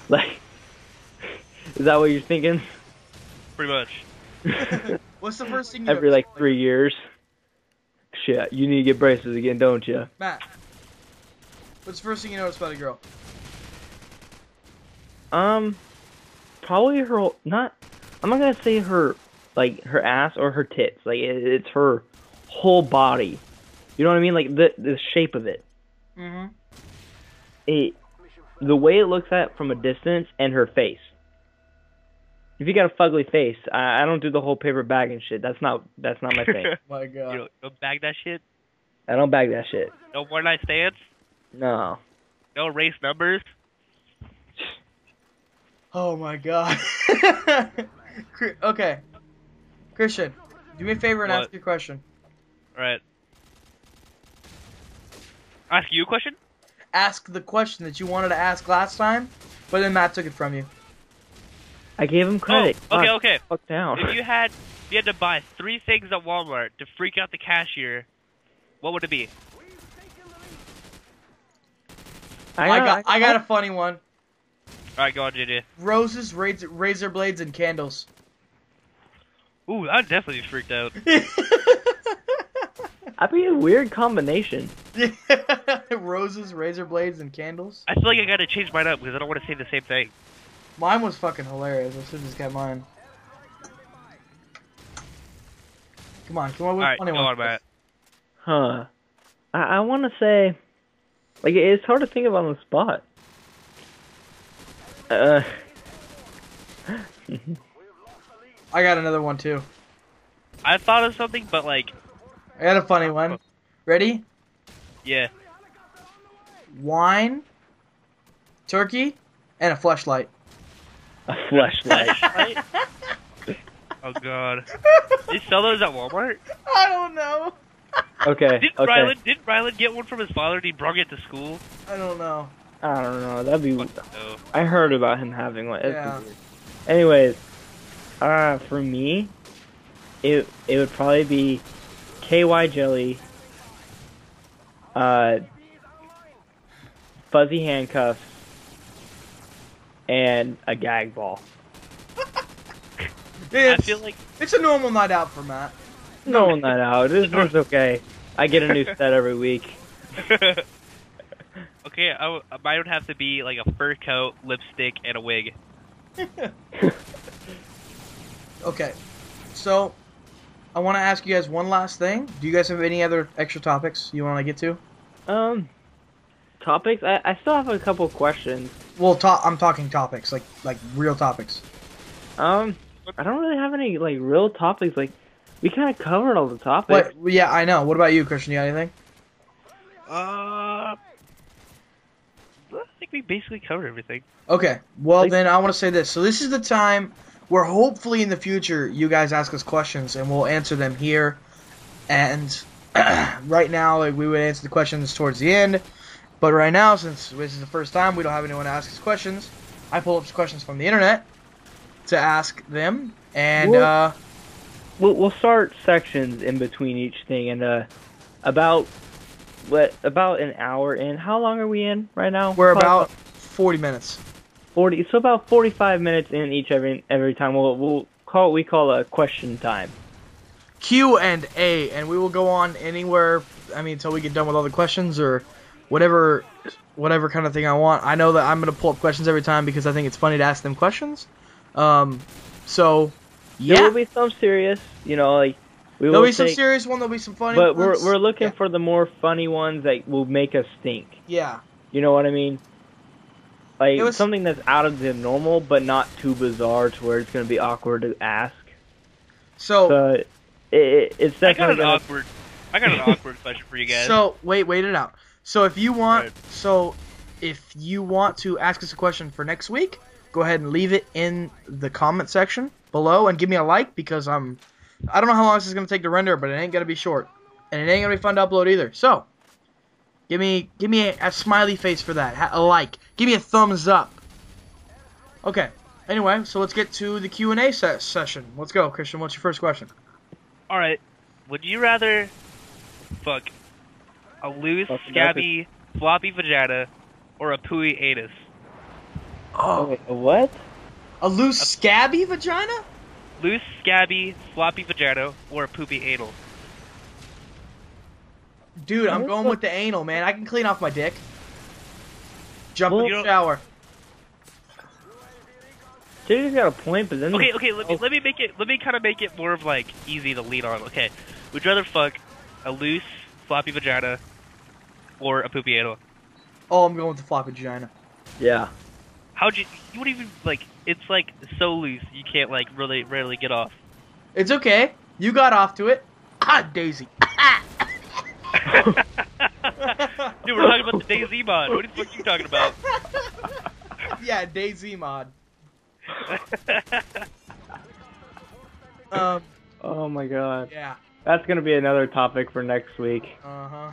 Like, is that what you're thinking? Pretty much. What's the first thing you Every notice? like 3 years. Shit, you need to get braces again, don't you? Matt, what's the first thing you notice about a girl? Probably her. Not. I'm not gonna say her, like her ass or her tits. Like it's her whole body. You know what I mean? Like the shape of it. Mm-hmm. The way it looks at from a distance, and her face. If you got a fugly face, I don't do the whole paper bag and shit. That's not my thing. My god. You don't bag that shit. I don't bag that shit. No one night stands. No. No race numbers. Oh my god. Okay. Christian, do me a favor and What? ask your question. All right. Ask you a question. Ask the question that you wanted to ask last time, but then Matt took it from you. I gave him credit. Oh, okay, God, okay. Fuck down. If you had to buy 3 things at Walmart to freak out the cashier, what would it be? I got a funny one. All right, go on, JJ. Roses, razor blades, and candles. Ooh, I'd definitely be freaked out. That'd be a weird combination. Roses, razor blades, and candles. I feel like I gotta change mine up because I don't want to say the same thing. Mine was fucking hilarious. I should have just got mine. Come on, All right, funny go one. on, Matt. Huh. I want to say, like, it's hard to think of on the spot. I got another one too. I thought of something, but like, I got a funny one. Ready? yeah. Wine, turkey, and a fleshlight. A fleshlight. Right? Oh god. They sell those at Walmart? I don't know. Okay. Did Rylan get one from his father and he brought it to school? I don't know. I don't know. That'd be. No. I heard about him having one. It's Yeah. weird. Anyways, for me, it would probably be KY jelly, fuzzy handcuffs, and a gag ball. I feel like It's a normal night out for Matt. No night out. It's okay. I get a new set every week. okay, mine would have to be like a fur coat, lipstick, and a wig. Okay, so I want to ask you guys one last thing. Do you guys have any other extra topics you want to get to? Topics? I still have a couple questions. Well, I'm talking topics, like real topics. I don't really have any like real topics. Like we kind of covered all the topics. What? Yeah, I know. What about you, Christian? You got anything? I think we basically covered everything. Okay. Well, then I want to say this. So this is the time where hopefully in the future you guys ask us questions and we'll answer them here. And right now, like, we would answer the questions towards the end. But right now, since this is the first time we don't have anyone to ask us questions, I pull up some questions from the internet to ask them. And we'll start sections in between each thing. And about an hour in. How long are we in right now? we're about 40 minutes. 40. So about 45 minutes in each every time. We'll we call a question time. Q&A, and we will go on anywhere. I mean, until we get done with all the questions or whatever kind of thing I want. I know that I'm gonna pull up questions every time because I think it's funny to ask them questions. So yeah, There will be some serious, like there'll be some serious one. There'll be some funny. But ones. we're looking for the more funny ones that will make us think. Yeah. You know what I mean? Like something that's out of the normal, but not too bizarre to where it's gonna be awkward to ask. So it's definitely I got an awkward question for you guys. So wait it out. So if you want, to ask us a question for next week, go ahead and leave it in the comment section below and give me a like because I don't know how long this is gonna take to render, but it ain't gonna be short, and it ain't gonna be fun to upload either. So give me a smiley face for that, a like, give me a thumbs up. Okay. Anyway, so let's get to the Q&A session. Let's go, Christian. What's your first question? All right. Would you rather fuck a loose, scabby, floppy vagina or a pooey anus? Oh, wait, a what? A loose, scabby vagina? Loose, scabby, floppy vagina or a poopy anal? Dude, I'm going with the anal, man. I can clean off my dick. Jump in the shower. JJ's got a point, but then okay. Let me kind of make it more of like easy to lead on. Okay, would you rather fuck a loose, floppy vagina or a poopy anal? Oh, I'm going with the floppy vagina. Yeah. How'd you wouldn't even like? It's like so loose you can't like rarely get off. It's okay. You got off to it. Ah, Daisy. Dude, we're talking about the Daisy mod. What the fuck are you talking about? Yeah, Daisy mod. Oh my god. Yeah. That's gonna be another topic for next week. Uh-huh.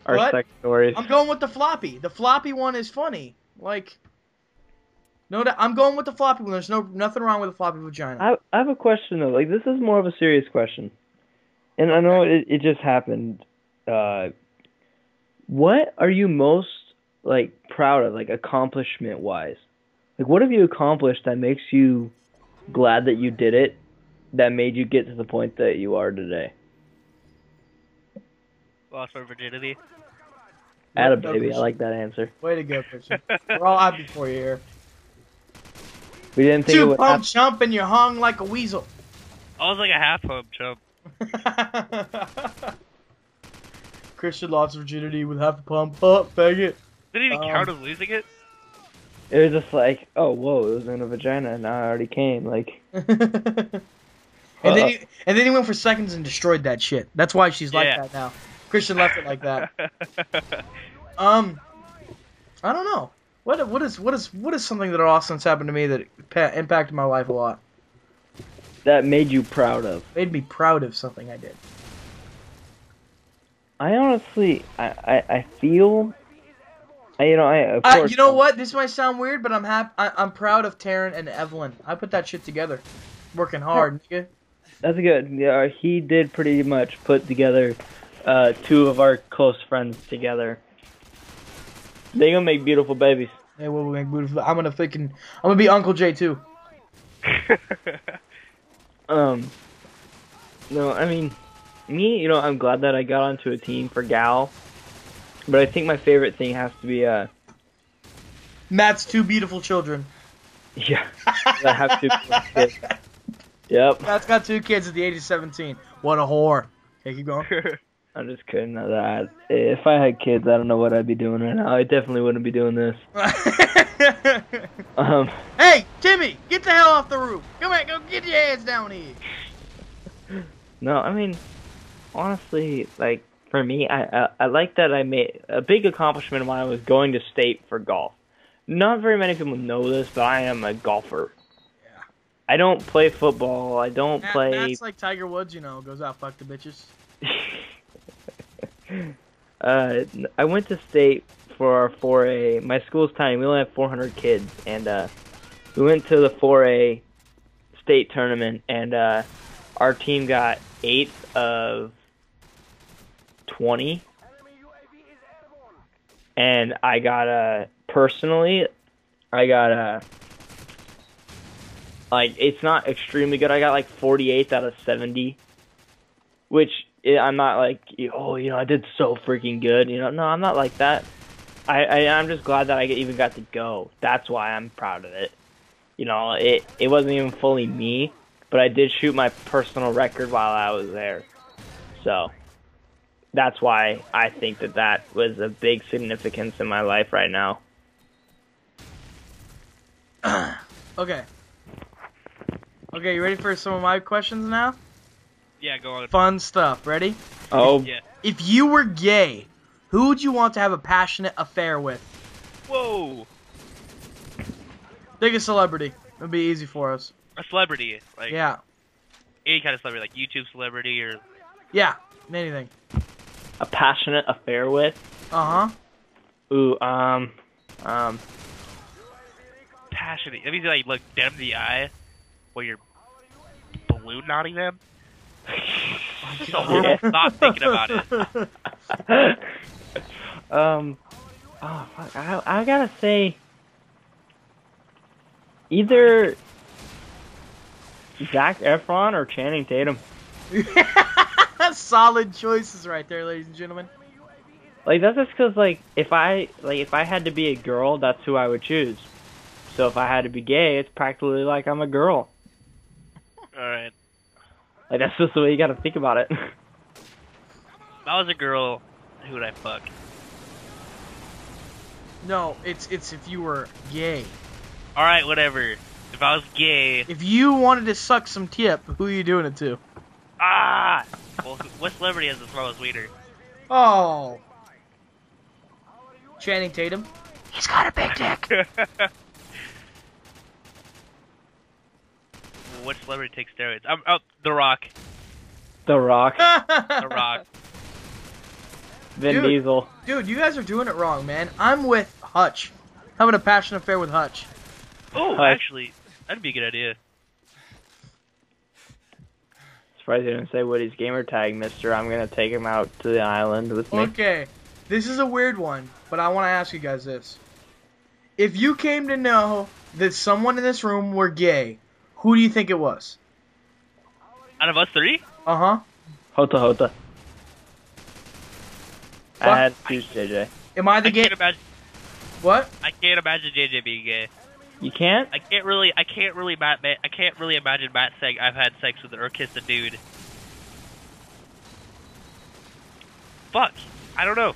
Our sex stories. I'm going with the floppy. The floppy one is funny. Like, no, I'm going with the floppy one. There's nothing wrong with a floppy vagina. I have a question though. Like, this is more of a serious question, and I know it just happened. What are you most proud of, accomplishment wise? Like, what have you accomplished that makes you glad that you did it, that made you get to the point that you are today? Lost my virginity. Atta baby, I like that answer. Way to go, Christian. We're all happy for you here. We didn't think it would happen. Chump and you hung like a weasel. I was like a half pump chump. Christian lost virginity with half a pump. Oh, faggot. Did it even count as losing it? It was just like, oh, whoa, it was in a vagina, and now I already came, like... and then he went for seconds and destroyed that shit. That's why she's like that now. Christian left it like that. I don't know. What is something that awesome that's happened to me that impacted my life a lot? That made you proud of. Made me proud of something I did. I honestly, I feel... of course, you know what? This might sound weird, but I'm proud of Taryn and Evelyn. I put that shit together, working hard, nigga. That's good. Yeah, he did pretty much put together two of our close friends together. They gonna make beautiful babies. They will make beautiful. I'm gonna be Uncle Jay too. No, I mean, me, I'm glad that I got onto a team for Gal. But I think my favorite thing has to be Matt's two beautiful children. Yeah, I have two kids. Yep. Matt's got 2 kids at the age of 17. What a whore. Okay, keep going. I'm just kidding. If I had kids, I don't know what I'd be doing right now. I definitely wouldn't be doing this. Hey, Timmy, get the hell off the roof. Come on, go get your hands down here. No, I mean, honestly, for me, I like that I made a big accomplishment of mine was going to state for golf. Not very many people know this, but I am a golfer. Yeah. I don't play football. I don't play... Matt's like Tiger Woods, goes out, fuck the bitches. I went to state for our 4A. My school's tiny. We only have 400 kids, and we went to the 4A state tournament, and our team got 8th of 20, and I got personally, I got Like, it's not extremely good. I got like 48 out of 70, which I'm not like, oh, you know, I did so freaking good. You know, no, I'm not like that. I'm just glad that I even got to go. That's why I'm proud of it. You know, it wasn't even fully me, but I did shoot my personal record while I was there. So that's why I think that was a big significance in my life right now. Okay. Okay, you ready for some of my questions now? Yeah, go on. Fun stuff. Ready? Oh, Yeah. If you were gay, who would you want to have a passionate affair with? Whoa. Pick a celebrity. It'll be easy for us. A celebrity. Like, Yeah. any kind of celebrity, like YouTube celebrity or... Yeah. Anything. a passionate affair with? Uh-huh. Ooh, Passionate. That means like look them in the eye while you're balloon nodding them. Just a horrible thought thinking about it. oh, fuck, I gotta say, either Zac Efron or Channing Tatum. Solid choices right there, ladies and gentlemen. Like, that's just because, like, if I had to be a girl, that's who I would choose. So if I had to be gay, it's practically like I'm a girl. Alright. Like, that's just the way you gotta think about it. If I was a girl, who would I fuck? No, it's if you were gay. Alright, whatever. If I was gay... If you wanted to suck some tip, who are you doing it to? Ah! Well, what celebrity has the smallest wiener? Oh. Channing Tatum. He's got a big dick. What celebrity takes steroids? Oh, The Rock. The Rock. The Rock. Vin Diesel. Dude, you guys are doing it wrong, man. I'm with Hutch. Having a passion affair with Hutch. Oh, Hi. actually, that'd be a good idea. Surprised you didn't say Woody's gamer tag, mister. I'm gonna take him out to the island with me. Okay, this is a weird one, but I want to ask you guys this. If you came to know that someone in this room were gay, who do you think it was? Out of us three? Uh-huh. Hota. Fuck. I had to choose JJ. Am I the I gay? can't imagine. What? I can't imagine JJ being gay. You can't? I can't really imagine Matt saying I've had sex with or kissed a dude. Fuck. I don't know.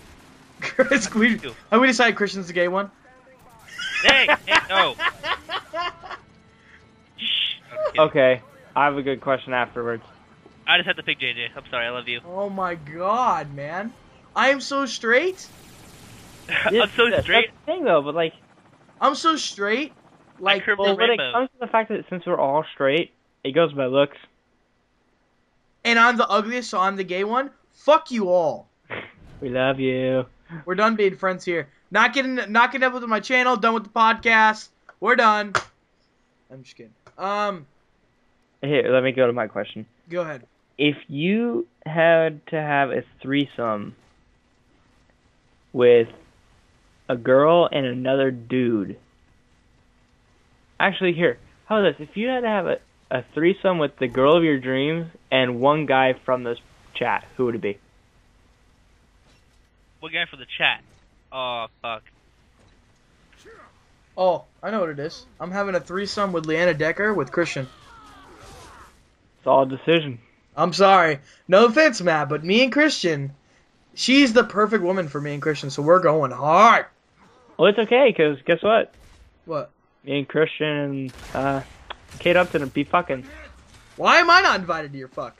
Chris, have we decided Christian's the gay one? Hey, no. Shh. I'm kidding. Okay, I have a good question afterwards. I just have to pick JJ. I'm sorry, I love you. Oh my god, man. I am so straight. I'm so straight. That's the thing, though, but, like... I'm so straight. Like, curved Well, the when it rainbow. comes to the fact that since we're all straight, it goes by looks. and I'm the ugliest, so I'm the gay one? Fuck you all. We love you. We're done being friends here. Not getting up with my channel, done with the podcast. We're done. I'm just kidding. Here, let me go to my question. Go ahead. If you had to have a threesome with a girl and another dude... Actually, here, how about this? If you had to have a threesome with the girl of your dreams and one guy from this chat, who would it be? What guy for the chat? Oh, fuck. Oh, I know what it is. I'm having a threesome with Leanna Decker with Christian. Solid decision. I'm sorry. No offense, Matt, but me and Christian, she's the perfect woman for me and Christian, so we're going hard. Well, it's okay, because guess what? What? Me and Christian and Kate Upton would be fucking. Why am I not invited to your fuck?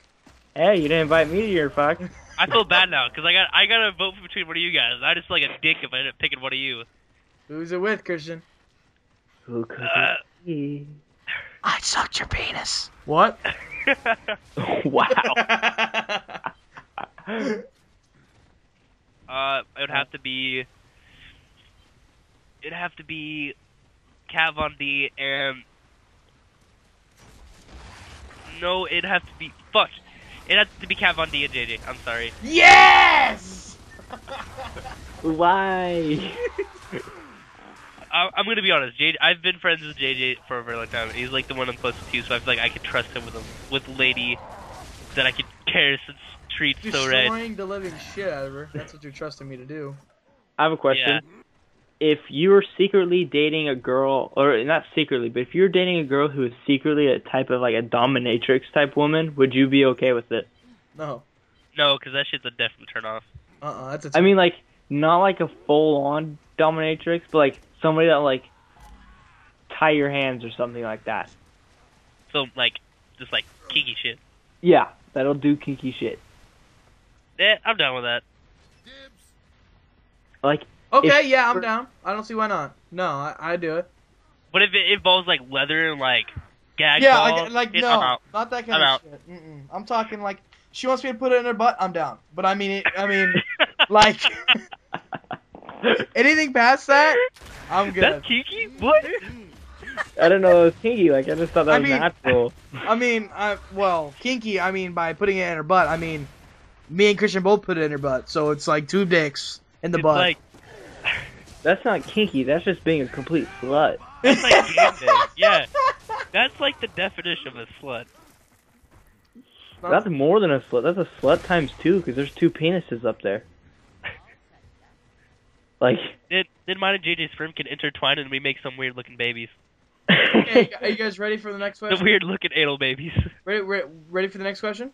Hey, you didn't invite me to your fuck. I feel bad now, because I gotta vote between one of you guys. I just feel like a dick if I end up picking one of you. Who's it with, Christian? Who could it be? I sucked your penis. What? Wow. It'd have to be... It'd have to be... Kat Von D and... No, it'd have to be... Fuck. It'd have to be Kat Von D and JJ. I'm sorry. Yes! Why? I'm gonna be honest. I've been friends with JJ for a very long time. He's like the one I'm closest to, so I feel like I could trust him with lady that I could care since treats so right. Destroying the living shit out of her. That's what you're trusting me to do. I have a question. Yeah. If you were secretly dating a girl, or not secretly, but if you were dating a girl who was secretly a type of like a dominatrix type woman, would you be okay with it? No. No, because that shit's a definite turn off. That's a I mean, like, not like a full-on dominatrix, but like somebody that like tie your hands or something like that. So like, just like kinky shit. Yeah, that'll do kinky shit. Yeah, I'm down with that. Like, Okay, yeah, I'm down. I don't see why not. No, I do it. But if it involves like leather and like gag Yeah, balls, like I'm no, out. not that kind I'm of out. shit. I'm talking like she wants me to put it in her butt. I'm down. But I mean, like anything past that, I'm good. That's kinky? What? I don't know, it was kinky. Like, I just thought that was natural. Well, kinky. I mean, by putting it in her butt. I mean, me and Christian both put it in her butt, so it's like two dicks in the butt. Like, That's not kinky. That's just being a complete slut. that's like gangbang. Yeah, that's like the definition of a slut. That's more than a slut. That's a slut times 2, because there's 2 penises up there. Like, Then mine and JJ's sperm can intertwine and we make some weird looking babies. Okay, are you guys ready for the next The question? weird looking anal babies. Ready for the next question?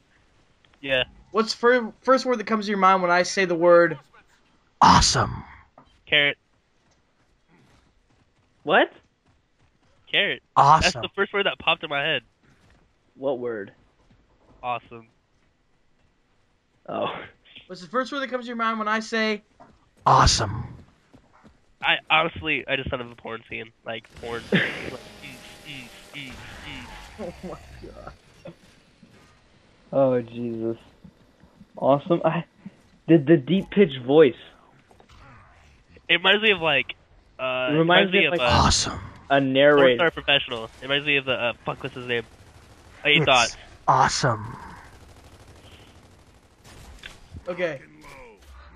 Yeah. What's the first word that comes to your mind when I say the word awesome? Carrot. what? Carrot. Awesome. That's the first word that popped in my head. What word? Awesome. Oh. What's the first word that comes to your mind when I say awesome? I honestly, I just thought of a porn scene. Like, porn. Oh my god. Oh, Jesus. Awesome. The deep pitched voice. It reminds me of like, It reminds me of, like, Awesome. A narrator. Four-star professional. It reminds me of the, fuck, what's his name? 8 Dots. Awesome. Okay.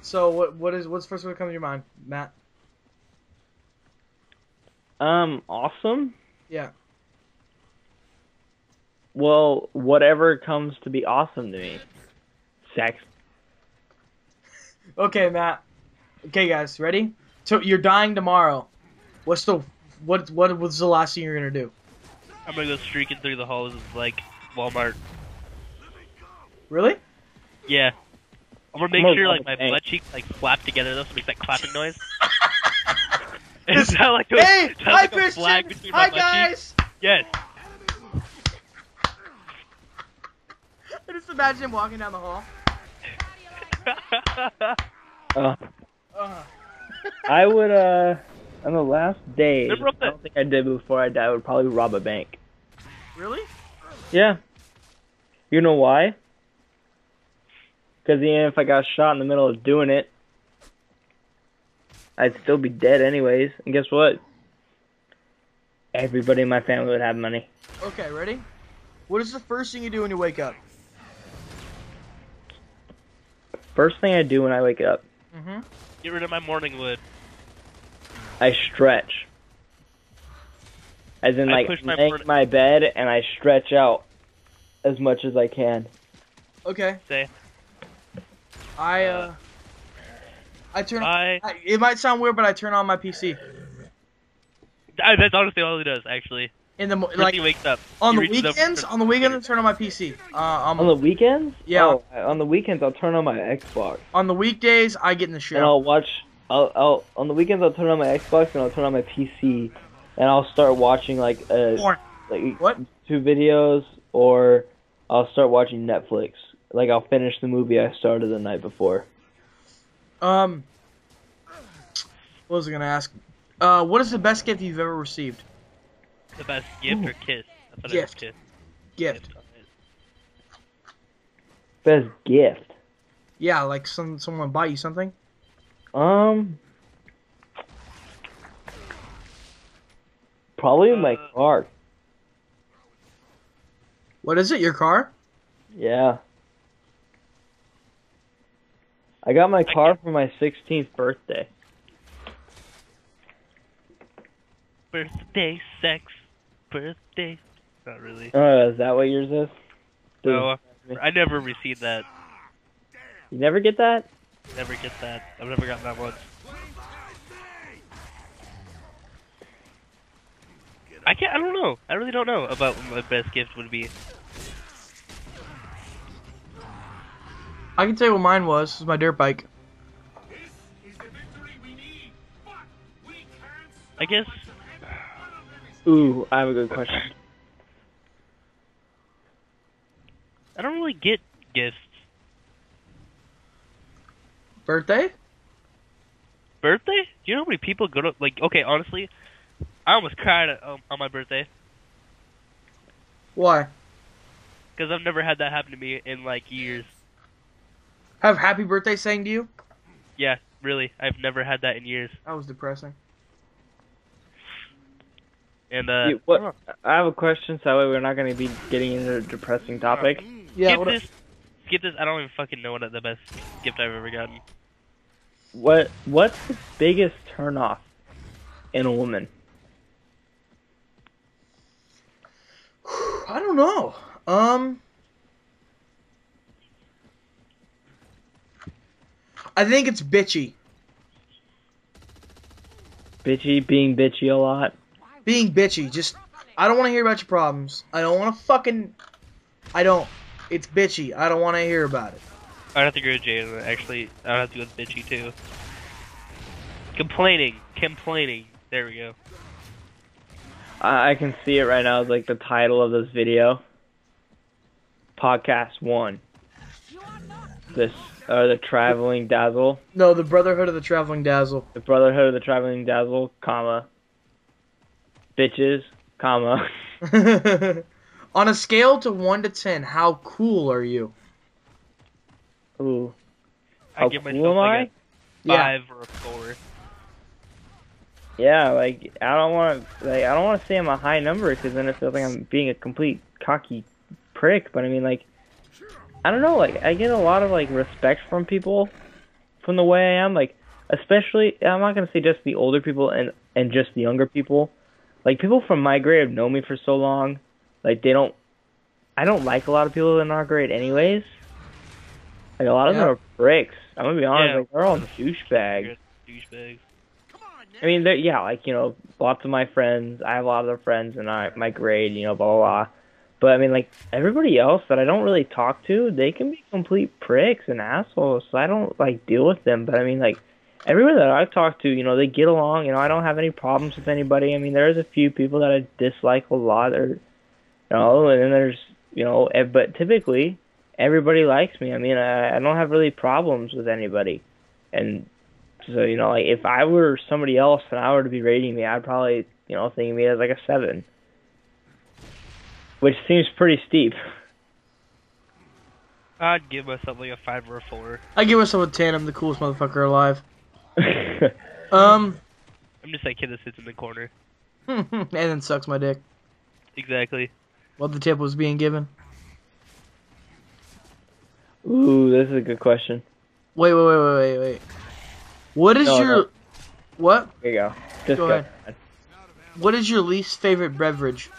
So what's the first word that comes to your mind, Matt? Awesome? Yeah. Well, whatever comes to be awesome to me. Sex. Okay, Matt. Okay, guys, ready? So you're dying tomorrow. What was the last thing you're gonna do? I'm gonna go streaking through the halls of, like, Walmart. Really? Yeah. I'm gonna make I'm sure, gonna like, my bank. butt cheeks, like, flap together, though, so it makes that clapping noise. Is that like a, Hey, is that hi like a Christian. flag between Hi my butt cheeks? guys. Yes. I just imagine him walking down the hall. I would, on the last day, Remember I don't think I did before I died, I would probably rob a bank. Really? Yeah. You know why? Because even if I got shot in the middle of doing it, I'd still be dead anyways. And guess what? Everybody in my family would have money. Okay, ready? What is the first thing you do when you wake up? First thing I do when I wake up, Mm-hmm. Get rid of my morning wood. I stretch. As in, I like, push my lay morning- in my bed and I stretch out as much as I can. Okay. Say. I turn on, it might sound weird, but I turn on my PC. That's honestly all he does, actually. In the First like he wakes up. on he the reaches over weekends, for- on the weekends I turn on my PC. On the weekends? Yeah. Oh, on the weekends, I'll turn on my Xbox. On the weekdays, I get in the shower. And I'll watch. On the weekends, I'll turn on my Xbox and I'll turn on my PC, and I'll start watching like Porn. What? 2 videos, or I'll start watching Netflix. Like, I'll finish the movie I started the night before. What was I gonna ask? What is the best gift you've ever received? The best gift or kiss? I thought Gift. It was Gift. Best gift. Yeah, like someone buy you something. Probably my car. What is it? Your car? Yeah. I got my car for my 16th birthday. Birthday sex. Birthday. Not really. Oh, is that what yours is? No, I never received that. You never get that? Never get that. I've never gotten that once. I don't know. I really don't know about what my best gift would be. I can tell you what mine was. This is my dirt bike. I guess. Ooh, I have a good question. I don't really get gifts. Birthday? Birthday? Do you know how many people go to, like, okay, honestly, I almost cried on my birthday. Why? Because I've never had that happen to me in, like, years. Have happy birthday saying to you? Yeah, really. I've never had that in years. That was depressing. And, I have a question, so that way we're not going to be getting into a depressing topic. Yeah. Skip this. I don't even fucking know what the best gift I've ever gotten. What's the biggest turnoff in a woman? I don't know. I think it's bitchy. Being bitchy a lot. Being bitchy. Just, I don't want to hear about your problems. I don't want to fucking, it's bitchy. I don't want to hear about it. I'd have to agree with Jay. Actually, I'd have to go with bitchy, too. Complaining. There we go. I can see it right now as like the title of this video. Podcast 1. The Traveling Dazzle. No, the Brotherhood of the Traveling Dazzle. The Brotherhood of the Traveling Dazzle, comma. Bitches, comma. On a scale to 1 to 10, how cool are you? Ooh. I How give cool myself am like I? a 5 or a 4. Yeah, like I don't want to say I'm a high number because then it feels like I'm being a complete cocky prick. But I mean, like, I don't know. Like, I get a lot of like respect from people from the way I am. Like, especially I'm not gonna say just the older people and just the younger people. Like, people from my grade have known me for so long. Like, I don't like a lot of people in our grade anyways. Like, a lot of them are pricks. I'm gonna be honest. Yeah. Like, they're all douchebags. Douchebags. I mean, like, you know, lots of my friends, I have a lot of their friends in my grade, you know, blah, blah, blah. But, I mean, like, everybody else that I don't really talk to, they can be complete pricks and assholes, so I don't, like, deal with them. But, I mean, like, everybody that I've talked to, you know, they get along, you know, I don't have any problems with anybody. I mean, there's a few people that I dislike a lot, or, you know, and then there's, you know, but typically, everybody likes me. I mean, I don't have really problems with anybody. And so, you know, like, if I were somebody else and I were to be rating me, I'd probably, you know, think of me as like a 7. Which seems pretty steep. I'd give myself like a 5 or a 4. I give myself a 10. I'm the coolest motherfucker alive. I'm just that kid that sits in the corner. And then sucks my dick. Exactly. While the tip was being given. Ooh, this is a good question. Wait. What is No. What? Here you go. Just Go ahead. What is your least favorite beverage?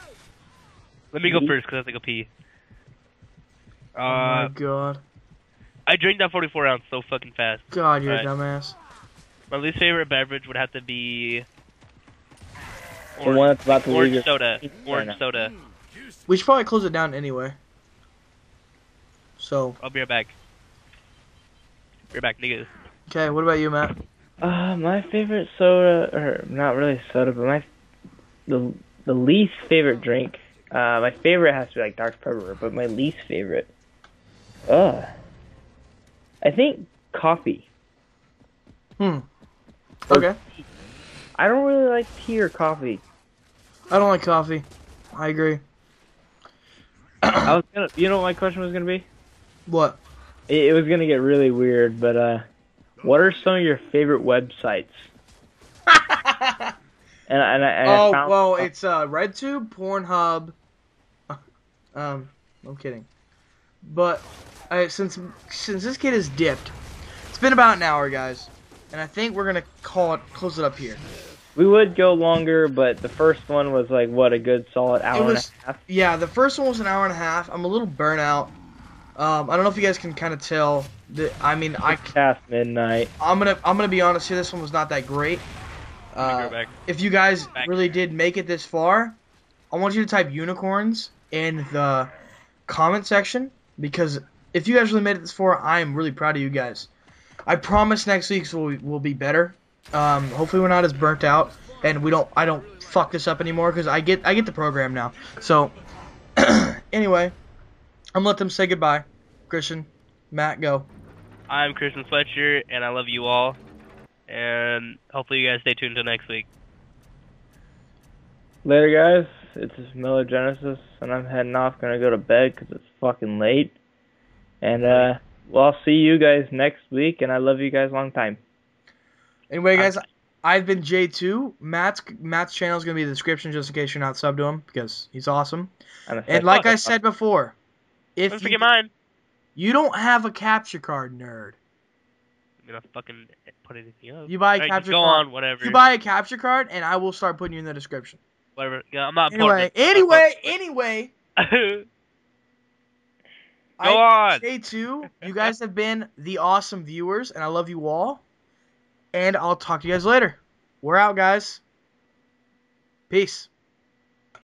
Let me go first because I have to go pee. Oh my god. I drank that 44 ounce so fucking fast. God, you're Right. a dumbass. My least favorite beverage would have to be The one that's about to leave orange your soda. right Orange now. soda. We should probably close it down anyway. So. I'll be right back. Be right back, niggas. Okay, what about you, Matt? My favorite soda, or not really soda, but the least favorite drink. My favorite has to be like Dr. Pepper, but my least favorite. I think coffee. Okay. I don't really like tea or coffee. I don't like coffee. I agree. You know what my question was gonna be? What? It was gonna get really weird, but what are some of your favorite websites? and I found, well, it's RedTube, Pornhub. I'm kidding. But since this kid is dipped, it's been about an hour, guys, and I think we're gonna close it up here. We would go longer, but the first one was like what, a good solid hour and a half. Yeah, the first one was an hour and a half. I'm a little burnt out. I don't know if you guys can kind of tell. Past midnight. I'm gonna be honest here. This one was not that great. If you guys really did make it this far, I want you to type unicorns in the comment section, because if you guys really made it this far, I am really proud of you guys. I promise next week's will be better. Hopefully we're not as burnt out, and I don't fuck this up anymore, because I get the program now. So anyway, I'm gonna let them say goodbye. Christian, Matt, go. I'm Christian Fletcher, and I love you all. And hopefully you guys stay tuned until next week. Later, guys. It's Miller Genesis, and I'm heading off. Gonna go to bed because it's fucking late. And well, I'll see you guys next week, and I love you guys long time. Anyway, guys, I've been J2. Matt's channel is gonna be in the description, just in case you're not subbed to him, because he's awesome. And like I said before, Don't forget mine. You don't have a capture card, nerd. I'm gonna fucking put anything up. You buy a capture card. Go on, whatever. You buy a capture card, and I will start putting you in the description. Whatever. Yeah, I'm not. Anyway. Go on. J2, you guys have been the awesome viewers, and I love you all. And I'll talk to you guys later. We're out, guys. Peace.